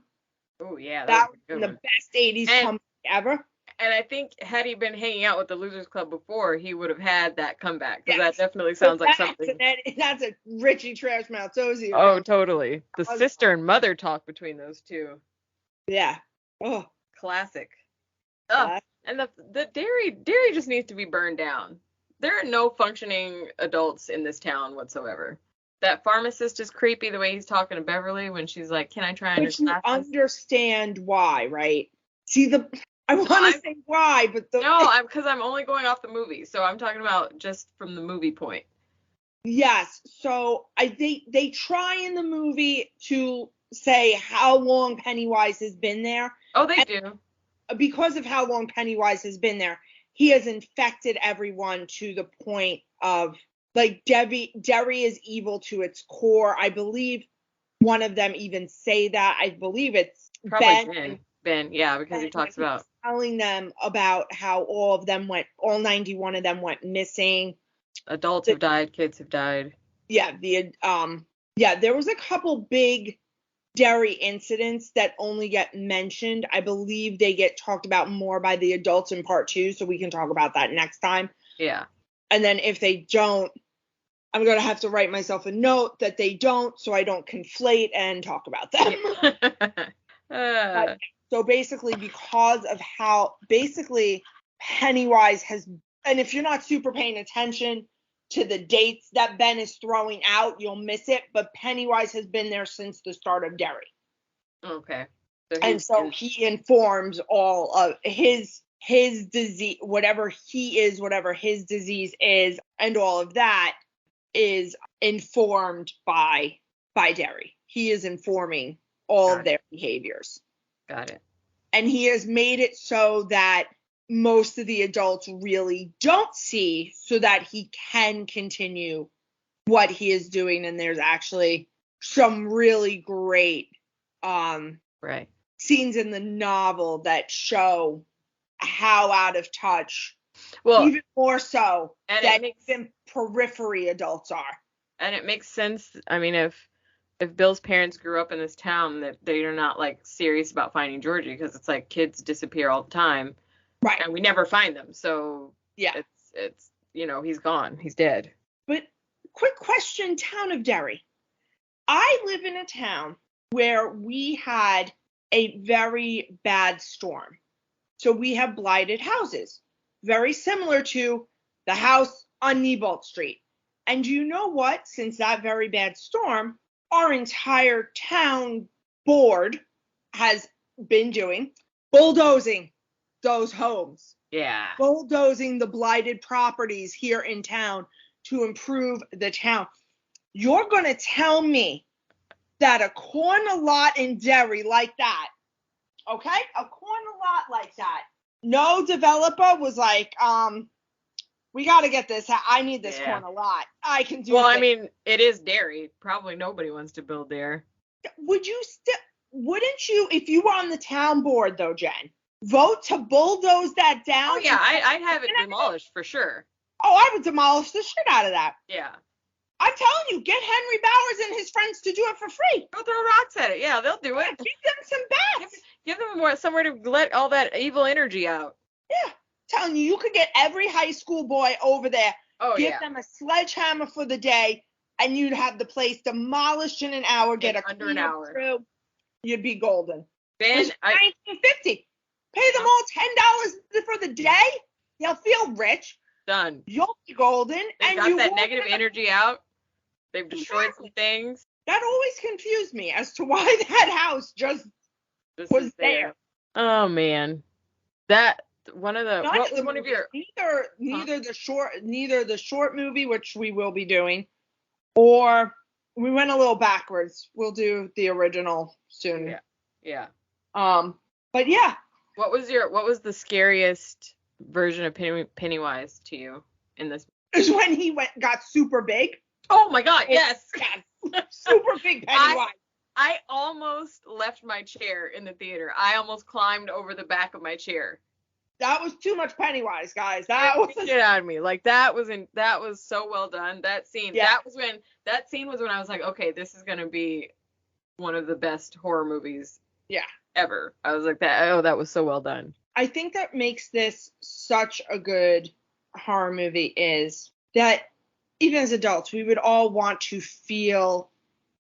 Oh yeah, that was the best 80s comeback ever. And I think had he been hanging out with the Losers Club before, he would have had that comeback. Because that definitely sounds like something. That's a Richie Trash Mouth Tozy. Oh, totally. The sister and mother talk between those two. Yeah. Oh. Classic. Oh, and the Derry just needs to be burned down. There are no functioning adults in this town whatsoever. That pharmacist is creepy the way he's talking to Beverly when she's like, "Can I try and understand why, right?" See, I want to say why, but because I'm only going off the movie, so I'm talking about just from the movie point. Yes, so they try in the movie to say how long Pennywise has been there. Oh, they do. Because of how long Pennywise has been there, he has infected everyone to the point of, like, Derry is evil to its core. I believe one of them even say that. I believe it's probably Ben, yeah, because he talks about telling them about how all 91 of them went missing. Adults have died, kids have died. Yeah, there was a couple big Derry incidents that only get mentioned. I believe they get talked about more by the adults in part 2, so we can talk about that next time. Yeah. And then if they don't, I'm going to have to write myself a note that they don't, so I don't conflate and talk about them. So basically, because of how Pennywise has, and if you're not super paying attention to the dates that Ben is throwing out, you'll miss it. But Pennywise has been there since the start of Derry. Okay. So he informs all of his disease, whatever his disease is, and all of that is informed by Derry. He is informing all of their behaviors. Got it. And he has made it so that most of the adults really don't see, so that he can continue what he is doing. And there's actually some really great scenes in the novel that show how out of touch, even more so, that even periphery adults are. And it makes sense. I mean, if Bill's parents grew up in this town, that they are not, like, serious about finding Georgie, because it's like kids disappear all the time. Right. And we never find them. So yeah, it's he's gone. He's dead. But quick question, town of Derry. I live in a town where we had a very bad storm. So we have blighted houses, very similar to the house on Neibolt Street. And you know what? Since that very bad storm, our entire town board has been doing bulldozing those homes. Yeah. Bulldozing the blighted properties here in town to improve the town. You're going to tell me that a corner lot in Derry like that, okay? A corner lot like that. No developer was like, we got to get this. I need this corner lot. I can do it. Well, I mean, it is Derry. Probably nobody wants to build there. Wouldn't you, if you were on the town board though, Jen, vote to bulldoze that down? Oh, yeah, I'd have it demolished for sure. Oh, I would demolish the shit out of that. Yeah. I'm telling you, get Henry Bowers and his friends to do it for free. Go throw rocks at it. Yeah, they'll do it. Give them some bats. Give them somewhere to let all that evil energy out. Yeah. Telling you could get every high school boy over there. Oh, give them a sledgehammer for the day, and you'd have the place demolished in an hour. Get a under an hour. Through, you'd be golden. Ben, $19.50. Pay them all $10 for the day. They'll feel rich. Done. You'll be golden. They got that negative energy out. They've destroyed some things. That always confused me as to why that house just was there. Oh man, that one of the what was one of your neither the short movie, which we will be doing, or we went a little backwards. We'll do the original soon. Yeah. But yeah. What was the scariest version of Pennywise to you in this? Is when he got super big. Oh my God! Yes. Super big Pennywise. I almost left my chair in the theater. I almost climbed over the back of my chair. That was too much Pennywise, guys. Get out of me. Like that was so well done. That scene. Yeah. That scene was when I was like, okay, this is gonna be one of the best horror movies. Yeah. Ever. I was like that. Oh, that was so well done. I think that makes this such a good horror movie is that even as adults, we would all want to feel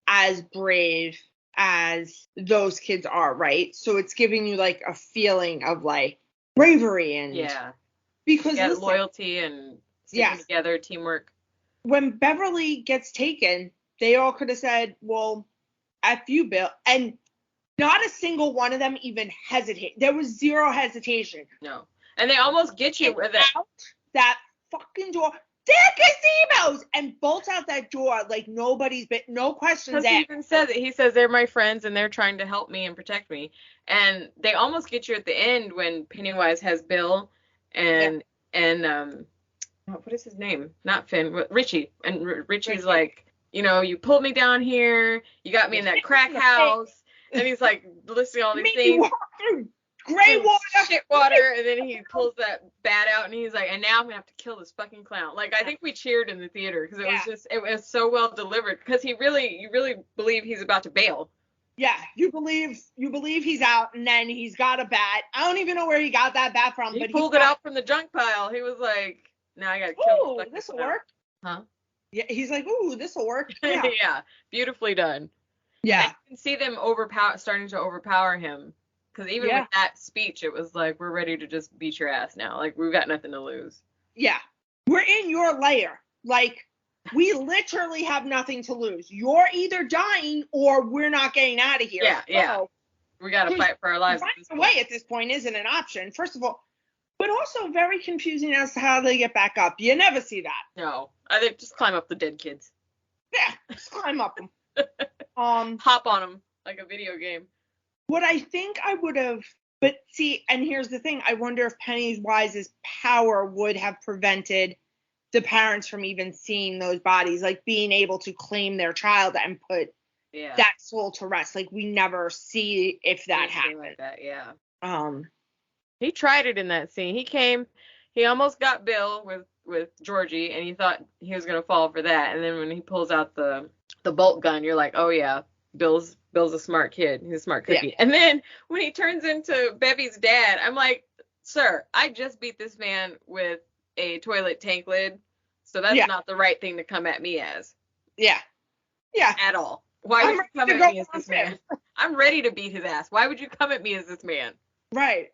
as brave as those kids are, right? So it's giving you like a feeling of like bravery and because listen, loyalty and sticking together, teamwork. When Beverly gets taken, they all could have said, well, F you, Bill. And not a single one of them even hesitate. There was zero hesitation. No. And they almost get you with it. Out that fucking door. There gazebos! And bolts out that door like nobody's been, no questions asked. He even says it. He says they're my friends and they're trying to help me and protect me. And they almost get you at the end when Pennywise has Bill and what is his name? Not Finn, Richie. And Richie's like, you pulled me down here. You got me in that crack house. And he's like listing all these things. Gray water. Shit water. And then he pulls that bat out and he's like, and now I'm going to have to kill this fucking clown. Like, I think we cheered in the theater because it was so well delivered. Because you really believe he's about to bail. Yeah, you believe he's out and then he's got a bat. I don't even know where he got that bat from. He pulled it out from the junk pile. He was like, now I got to kill this. Ooh, this'll work. Huh? Yeah, he's like, ooh, this'll work. Yeah. Yeah, beautifully done. Yeah. And you can see them starting to overpower him. Because even with that speech, it was like, we're ready to just beat your ass now. Like, we've got nothing to lose. Yeah. We're in your lair. Like, we literally have nothing to lose. You're either dying or we're not getting out of here. Yeah. We got to fight for our lives. Running away at this point isn't an option, first of all. But also very confusing as to how they get back up. You never see that. No. They just climb up the dead kids. Yeah, just climb up them. Hop on them like a video game. What I think I would have, but see, and here's the thing, I wonder if Pennywise's power would have prevented the parents from even seeing those bodies, like being able to claim their child and put that soul to rest. Like we never see if that happened. Like that, yeah. He tried it in that scene. He almost got Bill with Georgie, and he thought he was gonna fall for that. And then when he pulls out the bolt gun, you're like, oh yeah, Bill's a smart kid. He's a smart cookie. Yeah. And then when he turns into Bevy's dad, I'm like, sir, I just beat this man with a toilet tank lid. So that's not the right thing to come at me as. Yeah. Yeah. At all. Why would you come at me as this man? I'm ready to beat his ass. Why would you come at me as this man? Right.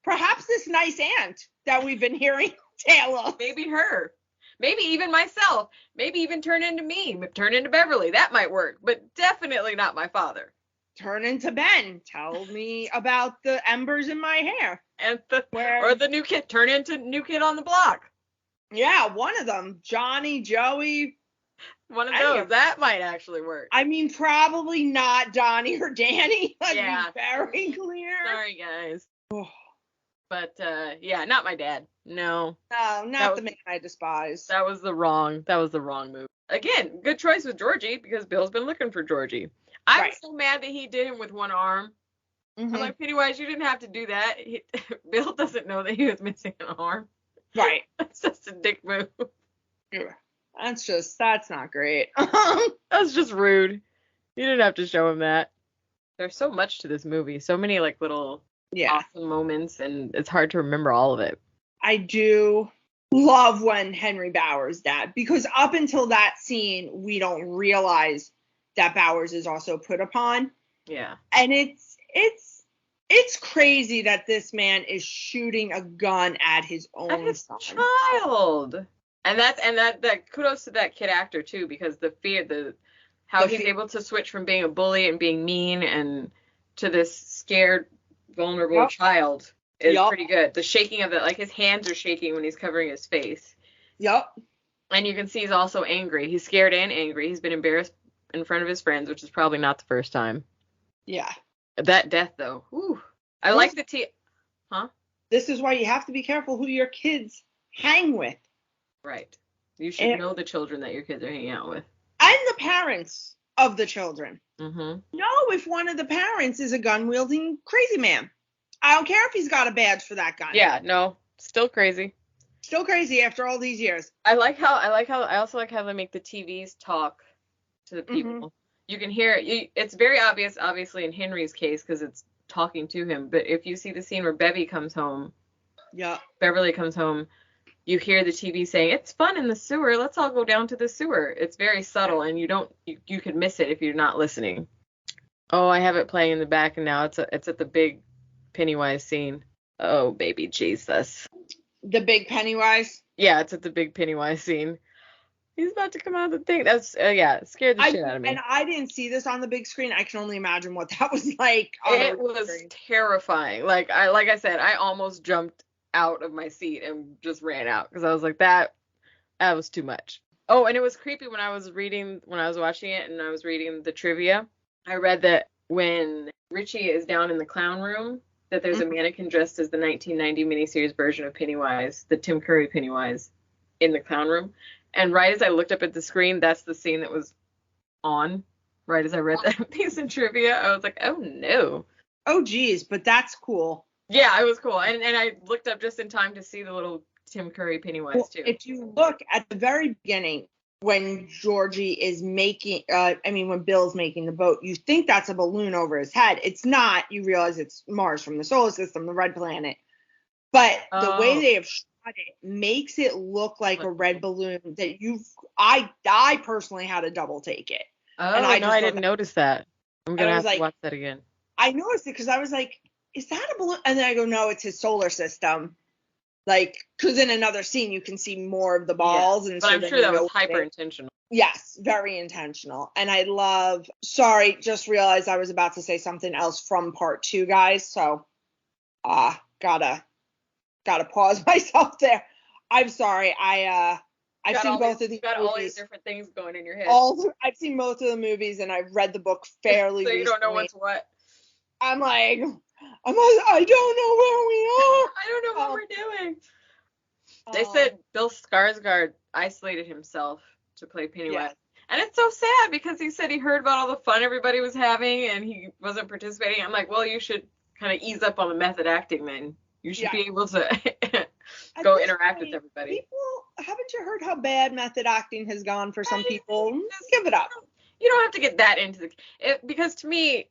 Perhaps this nice aunt that we've been hearing tale of. Maybe her. Maybe even myself. Maybe even turn into me. Turn into Beverly. That might work. But definitely not my father. Turn into Ben. Tell me about the embers in my hair. And or the new kid. Turn into new kid on the block. Yeah, one of them. Johnny, Joey. One of those. That might actually work. I mean, probably not Donnie or Danny. Let's be very clear. Sorry, guys. But, yeah, not my dad. No. No, not the man I despise. That was the wrong move. Again, good choice with Georgie, because Bill's been looking for Georgie. I'm so mad that he did him with one arm. I'm like, Pennywise, you didn't have to do that. Bill doesn't know that he was missing an arm. Right. That's just a dick move. Yeah. That's not great. That's just rude. You didn't have to show him that. There's so much to this movie. So many, like, little awesome moments, and it's hard to remember all of it. I do love when Henry Bowers died, because up until that scene, we don't realize that Bowers is also put upon. Yeah. And it's crazy that this man is shooting a gun at his own son. Child. And that kudos to that kid actor too, because how he's able to switch from being a bully and being mean and to this scared, vulnerable child is pretty good. The shaking of it, like his hands are shaking when he's covering his face. Yep. And you can see he's also angry. He's scared and angry. He's been embarrassed in front of his friends, which is probably not the first time. Yeah. That death though. Ooh. I like the Huh? This is why you have to be careful who your kids hang with. Right. You should know the children that your kids are hanging out with. And the parents of the children. Know if one of the parents is a gun-wielding crazy man. I don't care if he's got a badge for that gun. Yeah, no. Still crazy. Still crazy after all these years. I also like how they make the TVs talk to the people. You can hear it. It's very obvious, obviously, in Henry's case, because it's talking to him. But if you see the scene where Beverly comes home, you hear the TV saying, "It's fun in the sewer. Let's all go down to the sewer." It's very subtle, and you could miss it if you're not listening. Oh, I have it playing in the back, and now it's at the big Pennywise scene. Oh, baby Jesus. The big Pennywise? Yeah, it's at the big Pennywise scene. He's about to come out of the thing. That's, it scared the shit out of me. And I didn't see this on the big screen. I can only imagine what that was like. It was terrifying. Like I said, I almost jumped out of my seat and just ran out because I was like, that was too much. Oh, and it was creepy when I was watching it and I was reading the trivia. I read that when Richie is down in the clown room, that there's a mannequin dressed as the 1990 miniseries version of Pennywise, the Tim Curry Pennywise, in the clown room. And right as I looked up at the screen, that's the scene that was on. Right as I read that piece of trivia, I was like, oh no. Oh geez, but that's cool. Yeah, it was cool. And I looked up just in time to see the little Tim Curry Pennywise too. If you look at the very beginning, when Georgie is when Bill's making the boat, you think that's a balloon over his head. It's not. You realize it's Mars from the solar system, the red planet. But the way they have shot it makes it look like a red balloon that I personally had to double take it. Oh, and I didn't notice that. I'm going to have to watch that again. I noticed it because I was like, is that a balloon? And then I go, no, it's his solar system. Like, because in another scene, you can see more of the balls. Yeah, but I'm sure that was hyper intentional. Yes, very intentional. And I just realized I was about to say something else from part 2, guys. So, gotta pause myself there. I'm sorry. I've seen both of these movies. All these different things going in your head. I've seen both of the movies and I've read the book fairly so you recently. don't know what's what. I'm like, I don't know where we are. I don't know what we're doing. They said Bill Skarsgard isolated himself to play Pennywise. Yeah. And it's so sad because he said he heard about all the fun everybody was having and he wasn't participating. I'm like, well, you should kind of ease up on the method acting then. You should be able to go interact with everybody. Haven't you heard how bad method acting has gone for some people? Just give it up. You don't have to get that into because to me,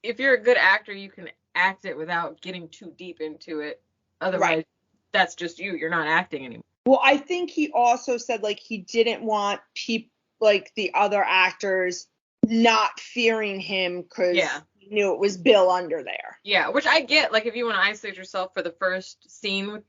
if you're a good actor, you can act it without getting too deep into it. Otherwise, that's just you. You're not acting anymore. Well, I think he also said, like, he didn't want the other actors not fearing him because he knew it was Bill under there. Yeah, which I get. Like, if you want to isolate yourself for the first scene with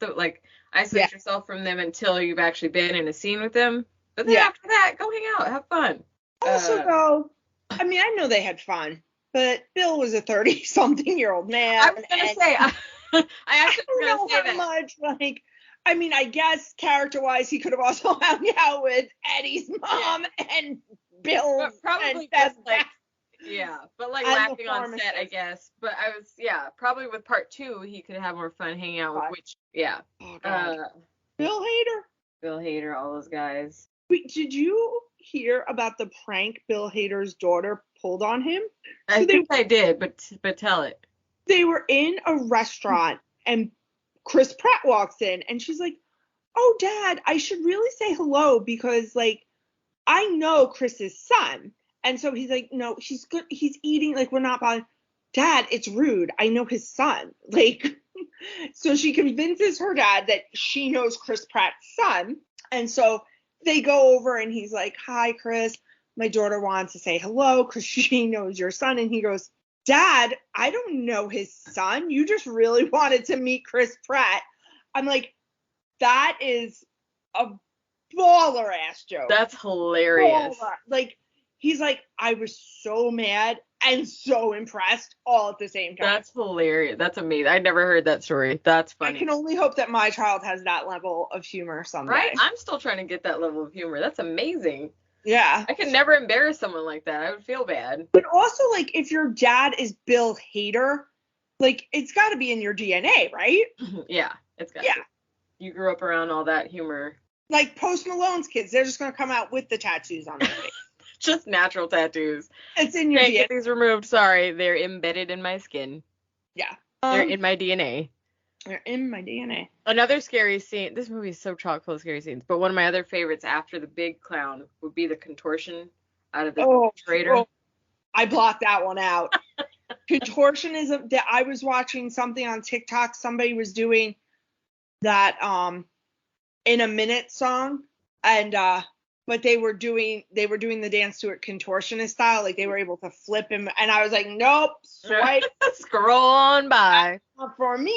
isolate yourself from them until you've actually been in a scene with them. But then after that, go hang out, have fun. Also, though, I mean, I know they had fun, but Bill was a 30-something-year-old man. I was gonna say, I actually was gonna say that. Much, like, I mean, I guess character-wise, he could have also hung out with Eddie's mom and Bill. But probably just but like laughing on set, I guess. But I was, probably with part 2, he could have more fun hanging out with, which, Bill Hader. Bill Hader, all those guys. Wait, did you hear about the prank Bill Hader's daughter pulled on him? I think I did, but tell it. They were in a restaurant and Chris Pratt walks in and she's like, "Oh, Dad, I should really say hello because, like, I know Chris's son." And so he's like, "No, he's good. He's eating. Like, we're not bothering. Dad, it's rude. I know his son." Like, so she convinces her dad that she knows Chris Pratt's son. And so they go over and he's like, "Hi, Chris. My daughter wants to say hello because she knows your son." And he goes, "Dad, I don't know his son. You just really wanted to meet Chris Pratt." I'm like, that is a baller ass joke. That's hilarious. Baller. Like, he's like, I was so mad and so impressed all at the same time. That's hilarious. That's amazing. I never heard that story. That's funny. I can only hope that my child has that level of humor someday. Right? I'm still trying to get that level of humor. That's amazing. Yeah. I could never embarrass someone like that. I would feel bad. But also, like, if your dad is Bill Hader, like, it's got to be in your DNA, right? Yeah, it's got to. You grew up around all that humor. Like Post Malone's kids, they're just going to come out with the tattoos on their face. Just natural tattoos. It's in your DNA. Can't get these removed. Sorry, they're embedded in my skin. Yeah. They're in my DNA. They're in my DNA. Another scary scene. This movie is so chock full of scary scenes. But one of my other favorites after the big clown would be the contortion out of the refrigerator. Oh, I blocked that one out. Contortionism. I was watching something on TikTok. Somebody was doing that in a minute song, and but they were doing the dance to it contortionist style. Like, they were able to flip him, and I was like, nope, swipe. Scroll on by. Not for me.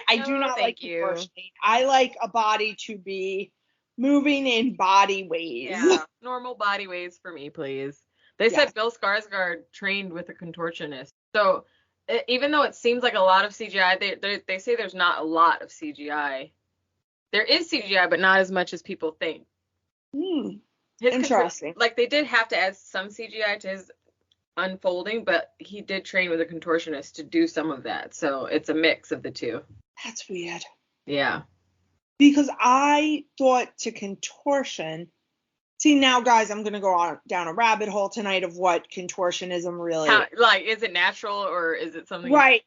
I do not like contortioning. I like a body to be moving in body ways. Yeah, normal body ways for me, please. They said Bill Skarsgard trained with a contortionist. So even though it seems like a lot of CGI, they say there's not a lot of CGI. There is CGI, but not as much as people think. Interesting. Like, they did have to add some CGI to his unfolding, but he did train with a contortionist to do some of that. So it's a mix of the two. That's weird. Yeah. Because I thought to contortion. See, now, guys, I'm going to go down a rabbit hole tonight of what contortionism really is. Like, is it natural or is it something? Right.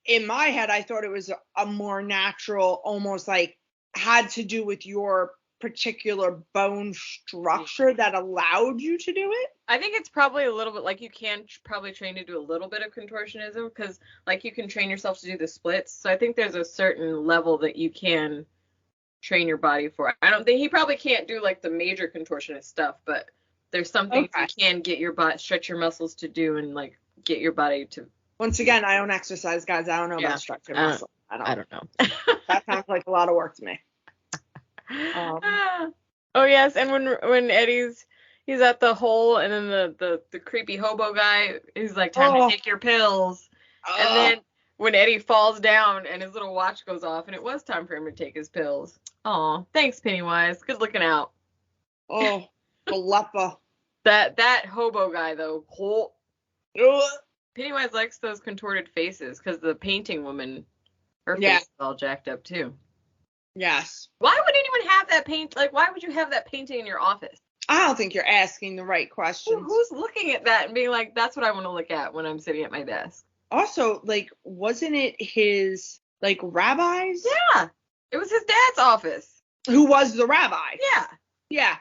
In my head, I thought it was a more natural, almost like had to do with your particular bone structure that allowed you to do it. I think it's probably a little bit like you can probably train to do a little bit of contortionism because, like, you can train yourself to do the splits. So I think there's a certain level that you can train your body for. I don't think he probably can't do like the major contortionist stuff, but there's some things you can get your body, stretch your muscles to do, and like get your body to. Once again, I don't exercise, guys. I don't know about stretching muscle. I don't know. That sounds like a lot of work to me. Oh yes, and when Eddie's at the hole, and then the creepy hobo guy is like, time to take your pills, and then when Eddie falls down and his little watch goes off, and it was time for him to take his pills. Aw, thanks, Pennywise. Good looking out. Oh, Aleppo. That hobo guy though. Pennywise likes those contorted faces because the painting woman, her face is all jacked up too. Yes. Why would anyone have that paint? Like, why would you have that painting in your office? I don't think you're asking the right questions. Who's looking at that and being like, that's what I want to look at when I'm sitting at my desk? Also, like, wasn't it his, like, rabbis? Yeah. It was his dad's office. Who was the rabbi? Yeah. Yeah.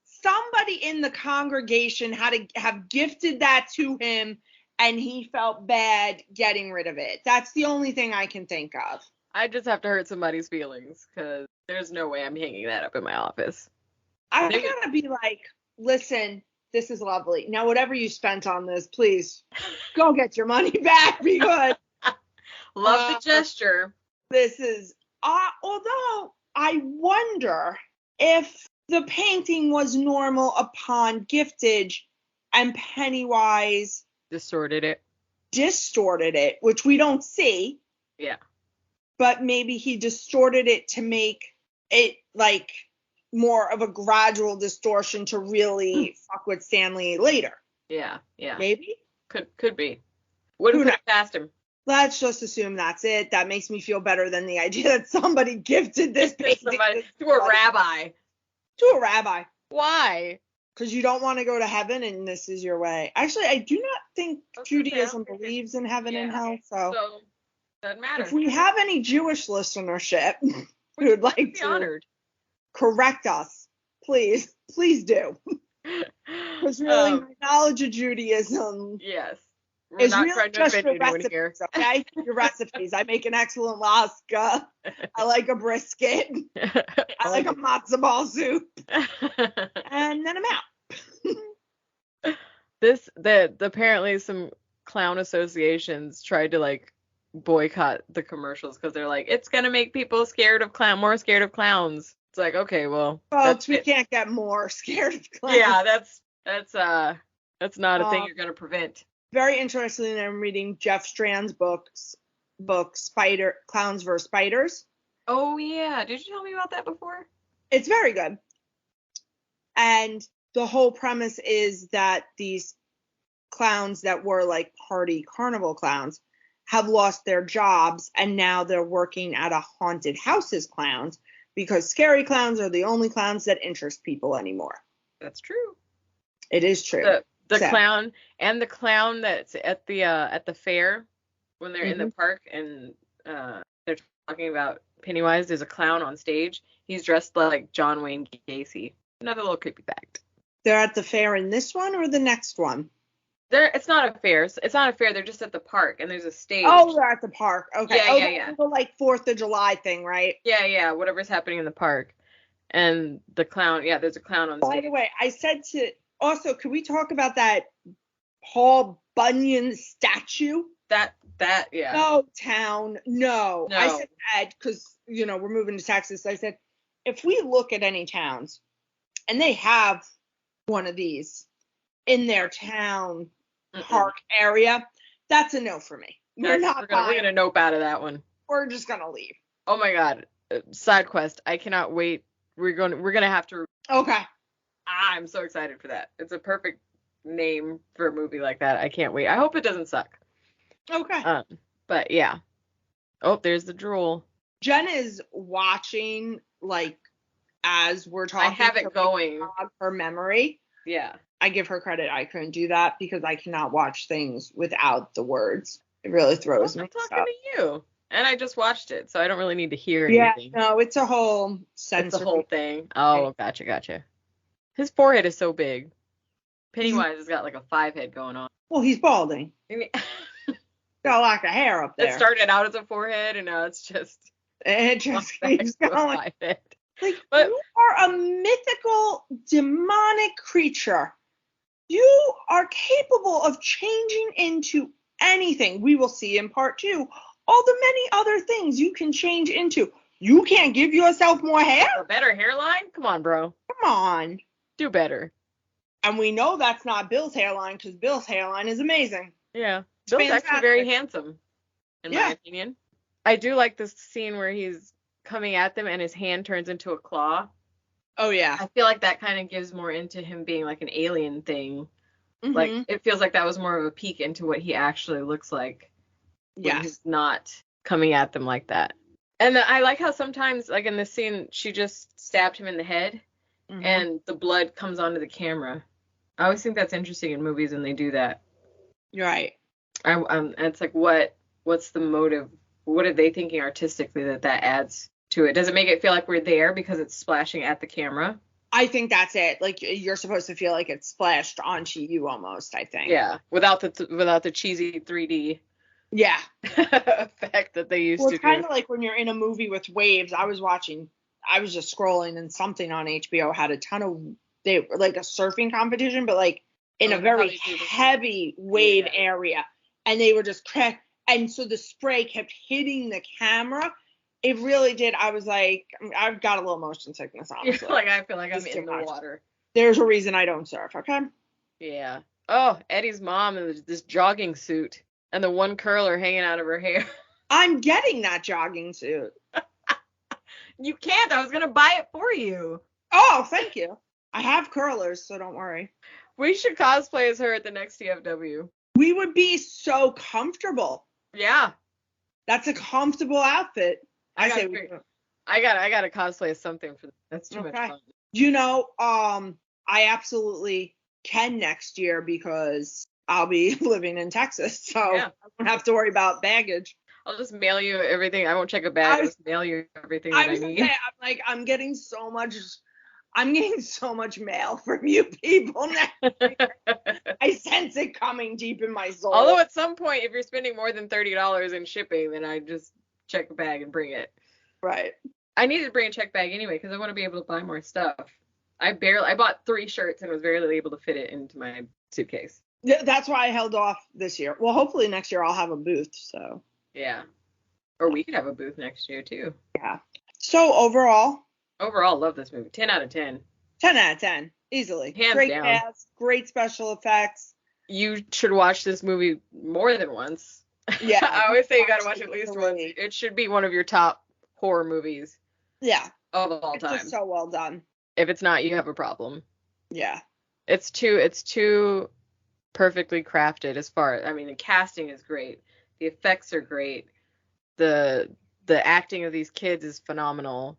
Somebody in the congregation had to have gifted that to him, and he felt bad getting rid of it. That's the only thing I can think of. I just have to hurt somebody's feelings because there's no way I'm hanging that up in my office. I gotta be like, listen, this is lovely. Now, whatever you spent on this, please go get your money back because love the gesture. This is, although I wonder if the painting was normal upon giftage and Pennywise distorted it, which we don't see. Yeah. But maybe he distorted it to make it like more of a gradual distortion to really fuck with Stanley later. Yeah. Maybe? Could be. Wouldn't put it past him. Let's just assume that's it. That makes me feel better than the idea that somebody gifted this painting to a rabbi. To a rabbi. Why? Because you don't want to go to heaven and this is your way. Actually, I do not think Judaism believes in heaven and hell. So doesn't matter. If we have any Jewish listenership who would like to honored. Correct us, please do. Because really, my knowledge of Judaism is not really just your recipes, okay? Your recipes. I make an excellent lasca. I like a brisket. I like a matzo ball soup. And then I'm out. Apparently some clown associations tried to like boycott the commercials because they're like, it's gonna make people more scared of clowns. It's like, okay, well, folks, we can't get more scared of clowns. Yeah, that's not a thing you're gonna prevent. Very interesting. I'm reading Jeff Strand's book, Clowns vs. Spiders. Oh yeah, did you tell me about that before? It's very good. And the whole premise is that these clowns that were like party carnival clowns have lost their jobs and now they're working at a haunted house as clowns because scary clowns are the only clowns that interest people anymore. That's true. It is true. The clown that's at the fair when they're in the park and they're talking about Pennywise. There's a clown on stage. He's dressed like John Wayne Gacy. Another little creepy fact. They're at the fair in this one or the next one? It's not a fair. They're just at the park and there's a stage. Oh, they're at the park. Okay. Yeah. The like 4th of July thing, right? Yeah. Whatever's happening in the park. And the clown, there's a clown on stage. By the way, I said also, could we talk about that Paul Bunyan statue? Yeah. No, town. No. I said Ed, because, we're moving to Texas. I said, if we look at any towns and they have one of these in their town park area, that's a no for me. We're gonna nope out of that one. We're just gonna leave. Oh my god. Side quest. I cannot wait. We're gonna have to. Okay. I'm so excited for that. It's a perfect name for a movie like that. I can't wait. I hope it doesn't suck. Okay. But yeah. Oh, there's the drool. Jen is watching like as we're talking. I have it going. Her memory. Yeah. I give her credit. I couldn't do that because I cannot watch things without the words. It really throws me. I'm talking to you. And I just watched it, so I don't really need to hear anything. Yeah, no, it's a whole sensory. It's a whole thing. Oh, gotcha. His forehead is so big. Pennywise has got like a 5 head going on. Well, he's balding. Got a lot of hair up there. It started out as a forehead, and now it's just. It just keeps going. 5 head. Like, you are a mythical, demonic creature. You are capable of changing into anything. We will see in part 2 all the many other things you can change into. You can't give yourself more hair? A better hairline? Come on, bro. Come on. Do better. And we know that's not Bill's hairline because Bill's hairline is amazing. Yeah. Bill's actually very handsome, in my opinion. I do like this scene where he's coming at them and his hand turns into a claw. Oh, yeah. I feel like that kind of gives more into him being like an alien thing. Mm-hmm. Like, it feels like that was more of a peek into what he actually looks like. Yes. He's not coming at them like that. And I like how sometimes, like in this scene, she just stabbed him in the head and the blood comes onto the camera. I always think that's interesting in movies when they do that. You're right. It's like, what's the motive? What are they thinking artistically that adds to it? Does it make it feel like we're there because it's splashing at the camera? I think that's it. Like, you're supposed to feel like it's splashed onto you almost, I think. Yeah, without the cheesy 3D. Yeah. effect that they used Well, to it's do. kind of like when you're in a movie with waves. I was just scrolling and something on HBO had a ton of, they were like a surfing competition, but like in a That's how very they do this. heavy wave Yeah. area. And they were just and so the spray kept hitting the camera. It really did. I was like, I've got a little motion sickness, honestly. Like, I feel like I'm It's in too the much. water. There's a reason I don't surf, okay? Yeah. Oh, Eddie's mom in this jogging suit and the one curler hanging out of her hair. I'm getting that jogging suit. You can't. I was going to buy it for you. Oh, thank you. I have curlers, so don't worry. We should cosplay as her at the next TFW. We would be so comfortable. Yeah. That's a comfortable outfit. I gotta cosplay as something for that's too much fun. You know, I absolutely can next year because I'll be living in Texas, so I don't have to worry about baggage. I'll just mail you everything. I won't check a bag. I'll just mail you everything that I need. I'm getting so much mail from you people now. I sense it coming deep in my soul. Although at some point, if you're spending more than $30 in shipping, then I just check a bag and bring it. Right. I needed to bring a check bag anyway because I want to be able to buy more stuff. I bought 3 shirts and was barely able to fit it into my suitcase. That's why I held off this year. Well, hopefully next year I'll have a booth, so. Yeah. Or we could have a booth next year too. Yeah. So overall, love this movie. 10 out of 10. 10 out of 10. Easily. Hands great down. Cast, great special effects. You should watch this movie more than once. Yeah. I always say you gotta watch it at least once. It should be one of your top horror movies. Yeah. Of all time. It's just so well done. If it's not, you have a problem. Yeah. It's too perfectly crafted the casting is great. The effects are great. The acting of these kids is phenomenal.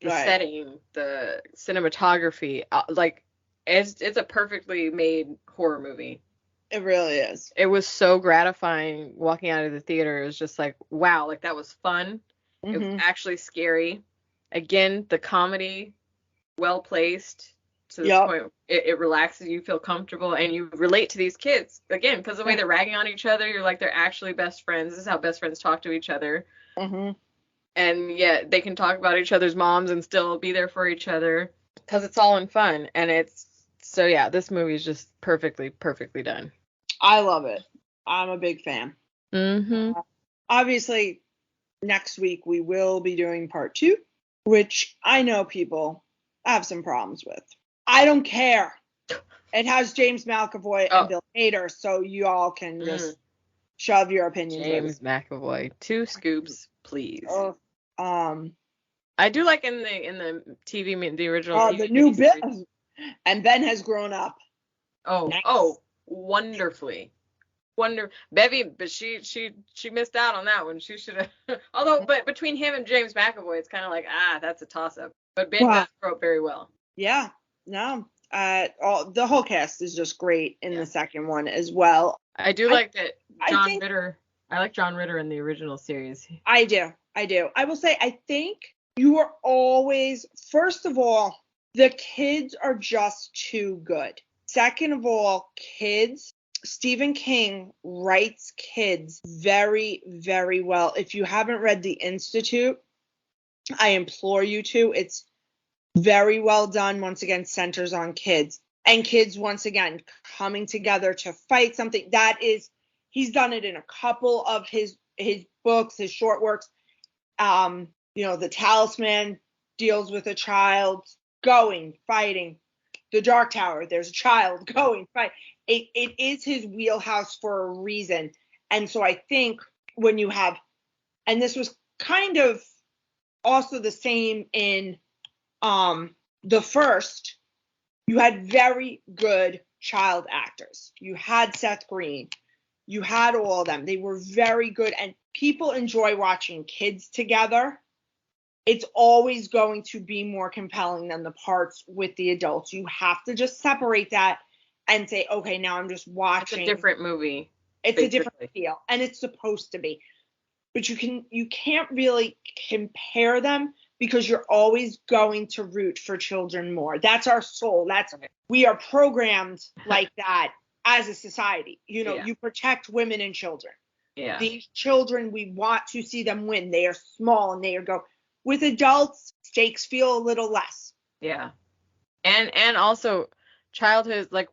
The setting, the cinematography, it's a perfectly made horror movie. It really is. It was so gratifying walking out of the theater. It was just like, wow, like that was fun. Mm-hmm. It was actually scary. Again, the comedy, well placed to the point. It relaxes you, feel comfortable, and you relate to these kids. Again, because the way they're ragging on each other, you're like, they're actually best friends. This is how best friends talk to each other. Mm-hmm. And yet they can talk about each other's moms and still be there for each other because it's all in fun. And this movie is just perfectly done. I love it. I'm a big fan. Mm-hmm. Obviously, next week we will be doing part 2, which I know people have some problems with. I don't care. It has James McAvoy and Bill Hader, so you all can just shove your opinions. James McAvoy, 2 scoops, please. I do like in the TV, the original. TV the new Ben, and Ben has grown up. Wonderfully. Bevy, but she missed out on that one. She should have. Although, but between him and James McAvoy, it's kind of like that's a toss up. But Ben does grow up very well. Yeah. No. The whole cast is just great in the second one as well. I do like that John Ritter. I like John Ritter in the original series. I do. I will say, I think you are always, first of all, the kids are just too good. Second of all, Stephen King writes kids very, very well. If you haven't read The Institute, I implore you to. It's very well done. Once again, centers on kids. And kids, once again, coming together to fight something. He's done it in a couple of his books, his short works. The Talisman deals with a child going, fighting. The Dark Tower, there's a child going, fight. It is his wheelhouse for a reason. And so I think when you have, and this was kind of also the same in the first, you had very good child actors. You had Seth Green. You had all of them. They were very good, and people enjoy watching kids together. It's always going to be more compelling than the parts with the adults. You have to just separate that and say, okay, now I'm just watching. It's a different movie. It's basically a different feel, and it's supposed to be. But you can't really compare them because you're always going to root for children more. That's our soul. We are programmed like that as a society. You protect women and children. Yeah. These children, we want to see them win. They are small and they are go. With adults, stakes feel a little less. Yeah. And also childhood, like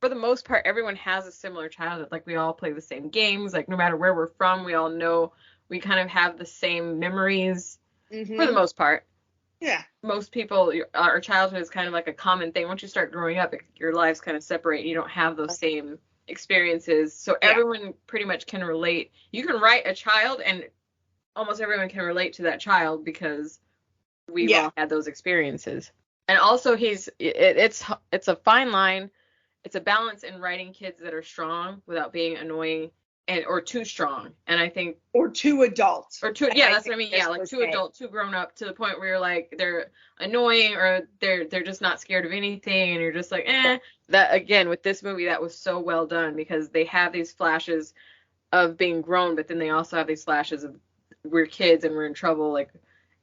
for the most part, everyone has a similar childhood. Like we all play the same games. Like no matter where we're from, we all know we kind of have the same memories for the most part. Yeah. Most people, our childhood is kind of like a common thing. Once you start growing up, your lives kind of separate. You don't have those same experiences. So everyone pretty much can relate. You can write a child and almost everyone can relate to that child because we've all had those experiences. And also it's a fine line. It's a balance in writing kids that are strong without being annoying or too strong. And I think or too adult. Or too that's what I mean. Yeah, like too adult, too grown up to the point where you're like they're annoying or they're just not scared of anything and you're just like, That again with this movie that was so well done because they have these flashes of being grown, but then they also have these flashes of we're kids and we're in trouble, like,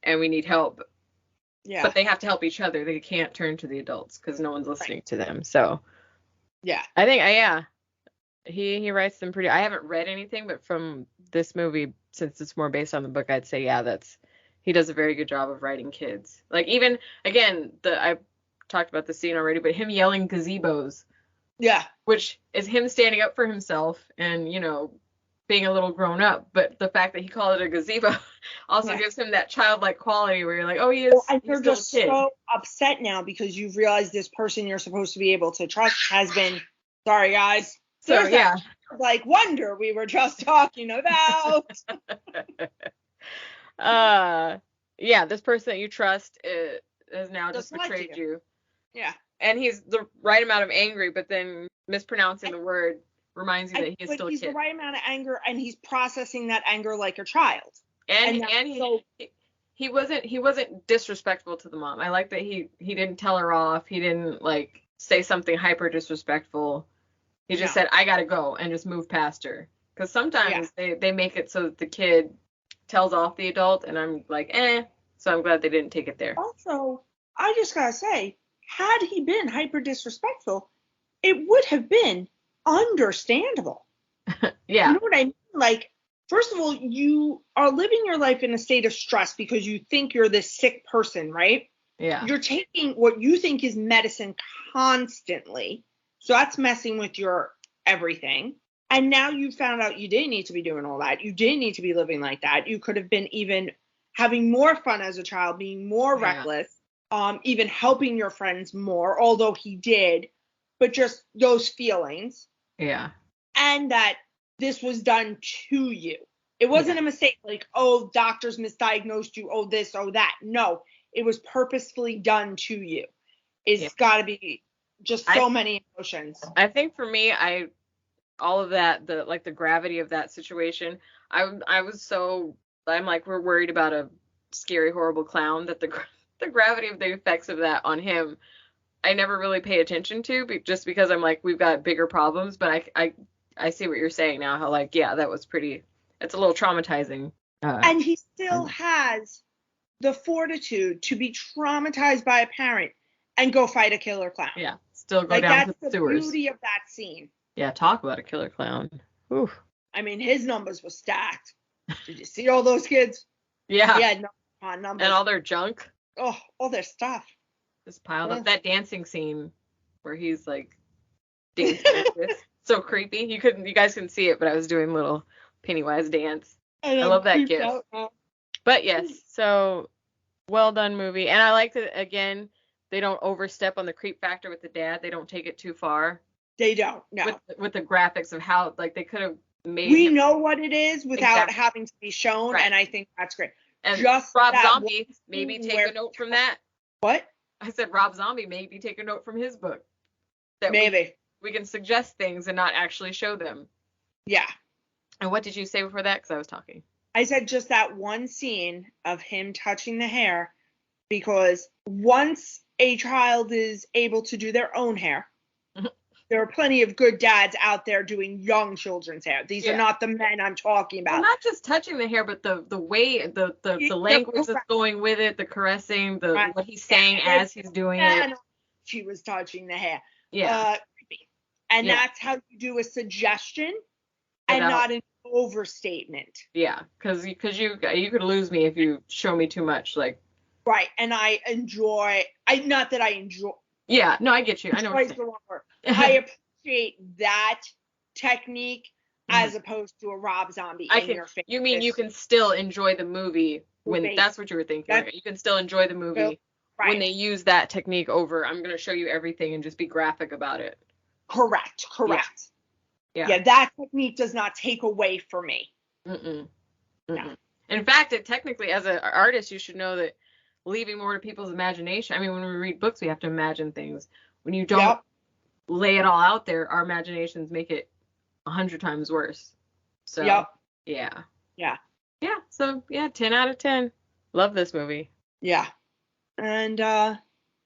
and we need help. Yeah. But they have to help each other. They can't turn to the adults because no one's listening to them. So. Yeah. I think he writes them pretty. I haven't read anything, but from this movie, since it's more based on the book, I'd say he does a very good job of writing kids. Like even again, I talked about the scene already, but him yelling gazebos. Yeah. Which is him standing up for himself and being a little grown up, but the fact that he called it a gazebo also gives him that childlike quality where you're like, oh, and you're just so upset now because you've realized this person you're supposed to be able to trust has been. Sorry, guys. So like wonder we were just talking about. This person that you trust has now just betrayed you. Yeah. And he's the right amount of angry, but then mispronouncing the word reminds you that he is still a kid. He's the right amount of anger, and he's processing that anger like a child. And he wasn't disrespectful to the mom. I like that he didn't tell her off. He didn't like say something hyper disrespectful. He just said, I gotta go, and just move past her. Because sometimes they make it so that the kid tells off the adult, and I'm like, So I'm glad they didn't take it there. Also, I just gotta say, had he been hyper disrespectful, it would have been understandable. Yeah. You know what I mean? Like, first of all, you are living your life in a state of stress because you think you're this sick person, right? Yeah. You're taking what you think is medicine constantly. So that's messing with your everything. And now you found out you didn't need to be doing all that. You didn't need to be living like that. You could have been even having more fun as a child, being more reckless, even helping your friends more, although he did. But just those feelings. Yeah. And that this was done to you. It wasn't a mistake like, oh, doctors misdiagnosed you, oh, this, oh, that. No, it was purposefully done to you. It's got to be just so many emotions. I think for me, all of that, the gravity of that situation, I'm like, we're worried about a scary, horrible clown, that the gravity of the effects of that on him, I never really pay attention to, just because I'm like, we've got bigger problems. But I see what you're saying now, how like, that was it's a little traumatizing. And he still has the fortitude to be traumatized by a parent and go fight a killer clown. Yeah, still go down to the sewers. That's the beauty of that scene. Yeah, talk about a killer clown. Oof. I mean, his numbers were stacked. Did you see all those kids? Yeah. He had numbers. And all their junk. Oh, all their stuff. Just piled up. That dancing scene where he's like dancing like this. So creepy. You guys couldn't see it, but I was doing little Pennywise dance. I love that gif. But yes, so well done movie. And I like that, again, they don't overstep on the creep factor with the dad. They don't take it too far. They don't, no. With the graphics of how, like, they could have made We know what it is without having to be shown, and I think that's great. And just Rob Zombie, maybe take a note from that. What? I said Rob Zombie, maybe take a note from his book. That maybe. We can suggest things and not actually show them. Yeah. And what did you say before that? Because I was talking. I said just that one scene of him touching the hair, because once a child is able to do their own hair, there are plenty of good dads out there doing young children's hair. These are not the men I'm talking about. Well, not just touching the hair, but the way, the language that's going with it, the caressing, what he's saying as he's doing it. She was touching the hair. Yeah. And that's how you do a suggestion and not overstatement. Yeah, because you could lose me if you show me too much. Like. Right, and I enjoy. Not that I enjoy. Yeah, no, I get you. I know what you're The wrong word. I appreciate that technique as opposed to a Rob Zombie your face. You mean you can still enjoy the movie when that's what you were thinking? Like, you can still enjoy the movie when they use that technique over. I'm gonna show you everything and just be graphic about it. Correct. Yeah, that technique does not take away from me. No. In fact, technically, as an artist, you should know that leaving more to people's imagination. I mean, when we read books, we have to imagine things. When you don't lay it all out there, our imaginations make it 100 times worse. So, yeah. So, 10 out of 10. Love this movie. Yeah. And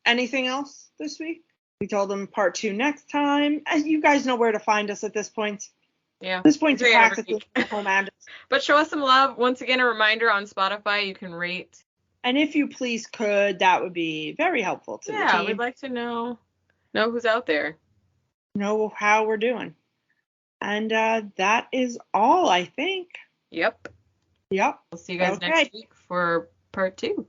anything else this week? We told them part 2 next time. And you guys know where to find us at this point. Yeah. At this point, it's practically home address. But show us some love. Once again, a reminder on Spotify, you can rate. And if you please could, that would be very helpful to the team. Yeah, we'd like to know who's out there. Know how we're doing. And that is all, I think. Yep. We'll see you guys next week for part 2.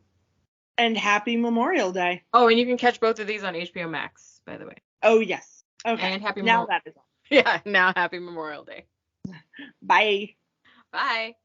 And happy Memorial Day. Oh, and you can catch both of these on HBO Max, by the way. Oh, yes. Okay. And happy Memorial Day. Now that is all. Yeah, now happy Memorial Day. Bye. Bye.